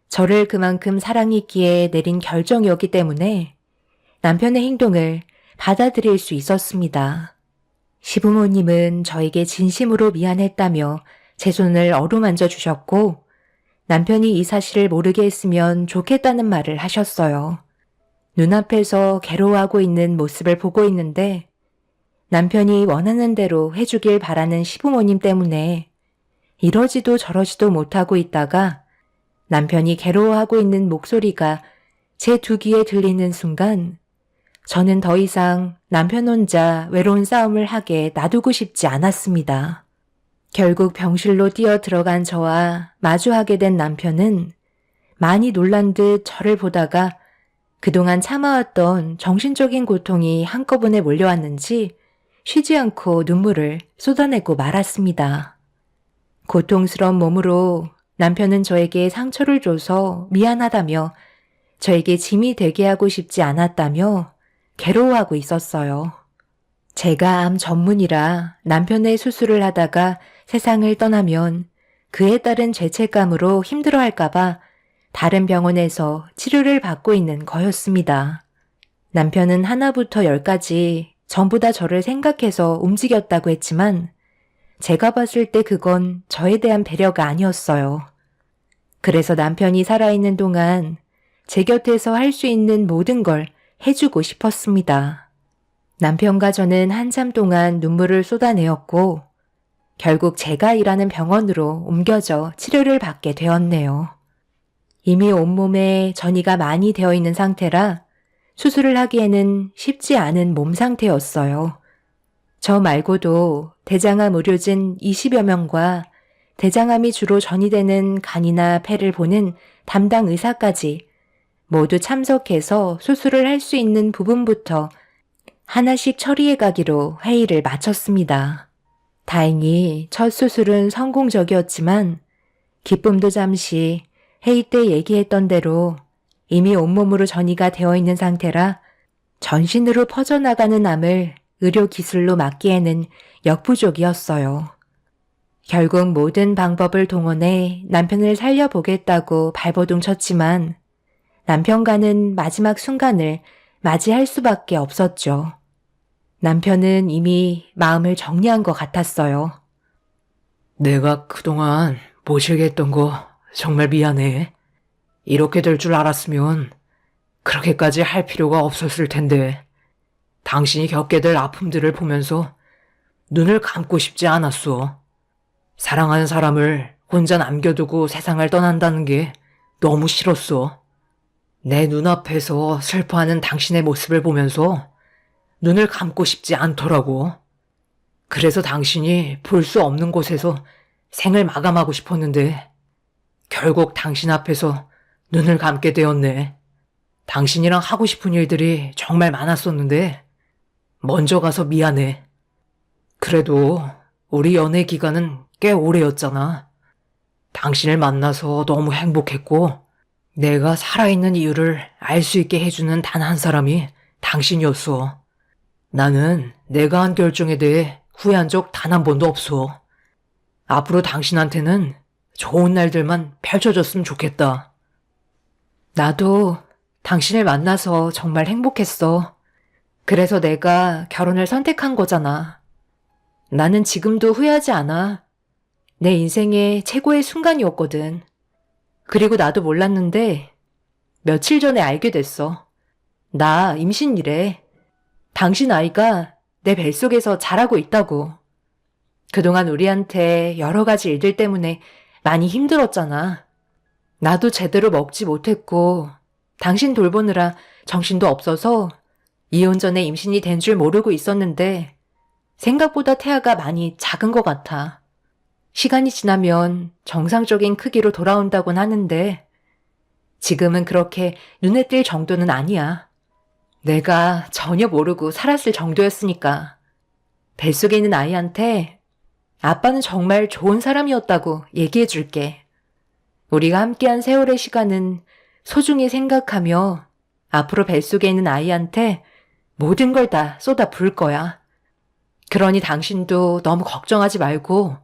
저를 그만큼 사랑했기에 내린 결정이었기 때문에 남편의 행동을 받아들일 수 있었습니다. 시부모님은 저에게 진심으로 미안했다며 제 손을 어루만져 주셨고 남편이 이 사실을 모르게 했으면 좋겠다는 말을 하셨어요. 눈앞에서 괴로워하고 있는 모습을 보고 있는데 남편이 원하는 대로 해주길 바라는 시부모님 때문에 이러지도 저러지도 못하고 있다가 남편이 괴로워하고 있는 목소리가 제 두 귀에 들리는 순간 저는 더 이상 남편 혼자 외로운 싸움을 하게 놔두고 싶지 않았습니다. 결국 병실로 뛰어 들어간 저와 마주하게 된 남편은 많이 놀란 듯 저를 보다가 그동안 참아왔던 정신적인 고통이 한꺼번에 몰려왔는지 쉬지 않고 눈물을 쏟아내고 말았습니다. 고통스러운 몸으로 남편은 저에게 상처를 줘서 미안하다며 저에게 짐이 되게 하고 싶지 않았다며 괴로워하고 있었어요. 제가 암 전문이라 남편의 수술을 하다가 세상을 떠나면 그에 따른 죄책감으로 힘들어할까봐 다른 병원에서 치료를 받고 있는 거였습니다. 남편은 하나부터 열까지 전부 다 저를 생각해서 움직였다고 했지만 제가 봤을 때 그건 저에 대한 배려가 아니었어요. 그래서 남편이 살아있는 동안 제 곁에서 할 수 있는 모든 걸 해주고 싶었습니다. 남편과 저는 한참 동안 눈물을 쏟아내었고 결국 제가 일하는 병원으로 옮겨져 치료를 받게 되었네요. 이미 온몸에 전이가 많이 되어 있는 상태라 수술을 하기에는 쉽지 않은 몸 상태였어요. 저 말고도 대장암 의료진 20여 명과 대장암이 주로 전이되는 간이나 폐를 보는 담당 의사까지 모두 참석해서 수술을 할 수 있는 부분부터 하나씩 처리해 가기로 회의를 마쳤습니다. 다행히 첫 수술은 성공적이었지만 기쁨도 잠시 회의 때 얘기했던 대로 이미 온몸으로 전이가 되어 있는 상태라 전신으로 퍼져나가는 암을 의료 기술로 막기에는 역부족이었어요. 결국 모든 방법을 동원해 남편을 살려보겠다고 발버둥 쳤지만 남편과는 마지막 순간을 맞이할 수밖에 없었죠. 남편은 이미 마음을 정리한 것 같았어요. 내가 그동안 모시게 했던 거 정말 미안해. 이렇게 될 줄 알았으면 그렇게까지 할 필요가 없었을 텐데. 당신이 겪게 될 아픔들을 보면서 눈을 감고 싶지 않았어. 사랑하는 사람을 혼자 남겨두고 세상을 떠난다는 게 너무 싫었어. 내 눈앞에서 슬퍼하는 당신의 모습을 보면서 눈을 감고 싶지 않더라고. 그래서 당신이 볼 수 없는 곳에서 생을 마감하고 싶었는데 결국 당신 앞에서 눈을 감게 되었네. 당신이랑 하고 싶은 일들이 정말 많았었는데 먼저 가서 미안해. 그래도 우리 연애 기간은 꽤 오래였잖아. 당신을 만나서 너무 행복했고 내가 살아있는 이유를 알 수 있게 해주는 단 한 사람이 당신이었어. 나는 내가 한 결정에 대해 후회한 적 단 한 번도 없어. 앞으로 당신한테는 좋은 날들만 펼쳐졌으면 좋겠다. 나도 당신을 만나서 정말 행복했어. 그래서 내가 결혼을 선택한 거잖아. 나는 지금도 후회하지 않아. 내 인생의 최고의 순간이었거든. 그리고 나도 몰랐는데 며칠 전에 알게 됐어. 나 임신이래. 당신 아이가 내 뱃속에서 자라고 있다고. 그동안 우리한테 여러 가지 일들 때문에 많이 힘들었잖아. 나도 제대로 먹지 못했고 당신 돌보느라 정신도 없어서 이혼 전에 임신이 된 줄 모르고 있었는데 생각보다 태아가 많이 작은 것 같아. 시간이 지나면 정상적인 크기로 돌아온다곤 하는데 지금은 그렇게 눈에 띌 정도는 아니야. 내가 전혀 모르고 살았을 정도였으니까. 뱃속에 있는 아이한테 아빠는 정말 좋은 사람이었다고 얘기해 줄게. 우리가 함께한 세월의 시간은 소중히 생각하며 앞으로 뱃속에 있는 아이한테 모든 걸 다 쏟아 부을 거야. 그러니 당신도 너무 걱정하지 말고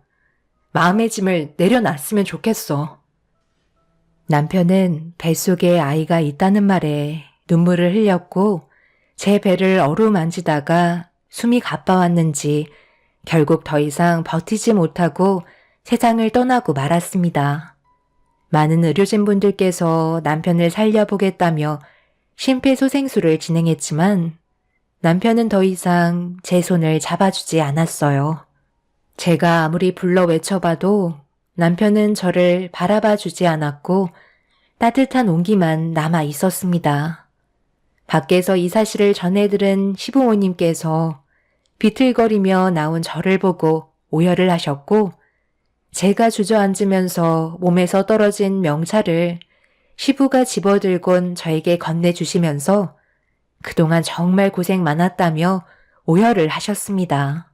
마음의 짐을 내려놨으면 좋겠어. 남편은 뱃속에 아이가 있다는 말에 눈물을 흘렸고 제 배를 어루만지다가 숨이 가빠왔는지 결국 더 이상 버티지 못하고 세상을 떠나고 말았습니다. 많은 의료진분들께서 남편을 살려보겠다며 심폐소생술을 진행했지만 남편은 더 이상 제 손을 잡아주지 않았어요. 제가 아무리 불러 외쳐봐도 남편은 저를 바라봐 주지 않았고 따뜻한 온기만 남아 있었습니다. 밖에서 이 사실을 전해들은 시부모님께서 비틀거리며 나온 저를 보고 오열을 하셨고 제가 주저앉으면서 몸에서 떨어진 명찰을 시부가 집어들곤 저에게 건네주시면서 그동안 정말 고생 많았다며 오열을 하셨습니다.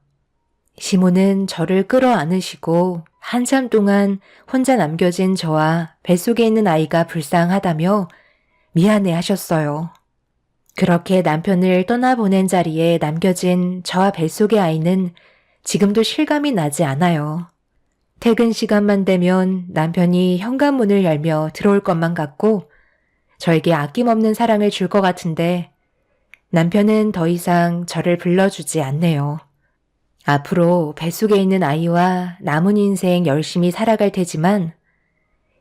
시모는 저를 끌어안으시고 한참 동안 혼자 남겨진 저와 뱃속에 있는 아이가 불쌍하다며 미안해 하셨어요. 그렇게 남편을 떠나보낸 자리에 남겨진 저와 뱃속의 아이는 지금도 실감이 나지 않아요. 퇴근 시간만 되면 남편이 현관문을 열며 들어올 것만 같고 저에게 아낌없는 사랑을 줄 것 같은데 남편은 더 이상 저를 불러주지 않네요. 앞으로 뱃속에 있는 아이와 남은 인생 열심히 살아갈 테지만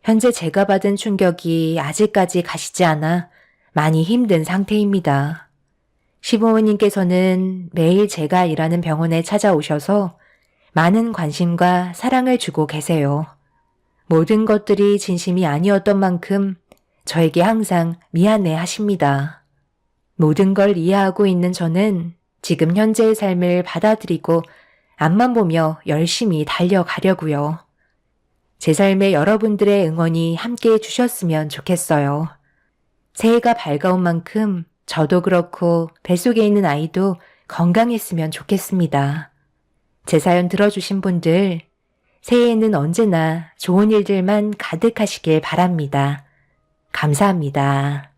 현재 제가 받은 충격이 아직까지 가시지 않아 많이 힘든 상태입니다. 시부모님께서는 매일 제가 일하는 병원에 찾아오셔서 많은 관심과 사랑을 주고 계세요. 모든 것들이 진심이 아니었던 만큼 저에게 항상 미안해 하십니다. 모든 걸 이해하고 있는 저는 지금 현재의 삶을 받아들이고 앞만 보며 열심히 달려가려고요. 제 삶에 여러분들의 응원이 함께 해주셨으면 좋겠어요. 새해가 밝아온 만큼 저도 그렇고 뱃속에 있는 아이도 건강했으면 좋겠습니다. 제 사연 들어주신 분들, 새해에는 언제나 좋은 일들만 가득하시길 바랍니다. 감사합니다.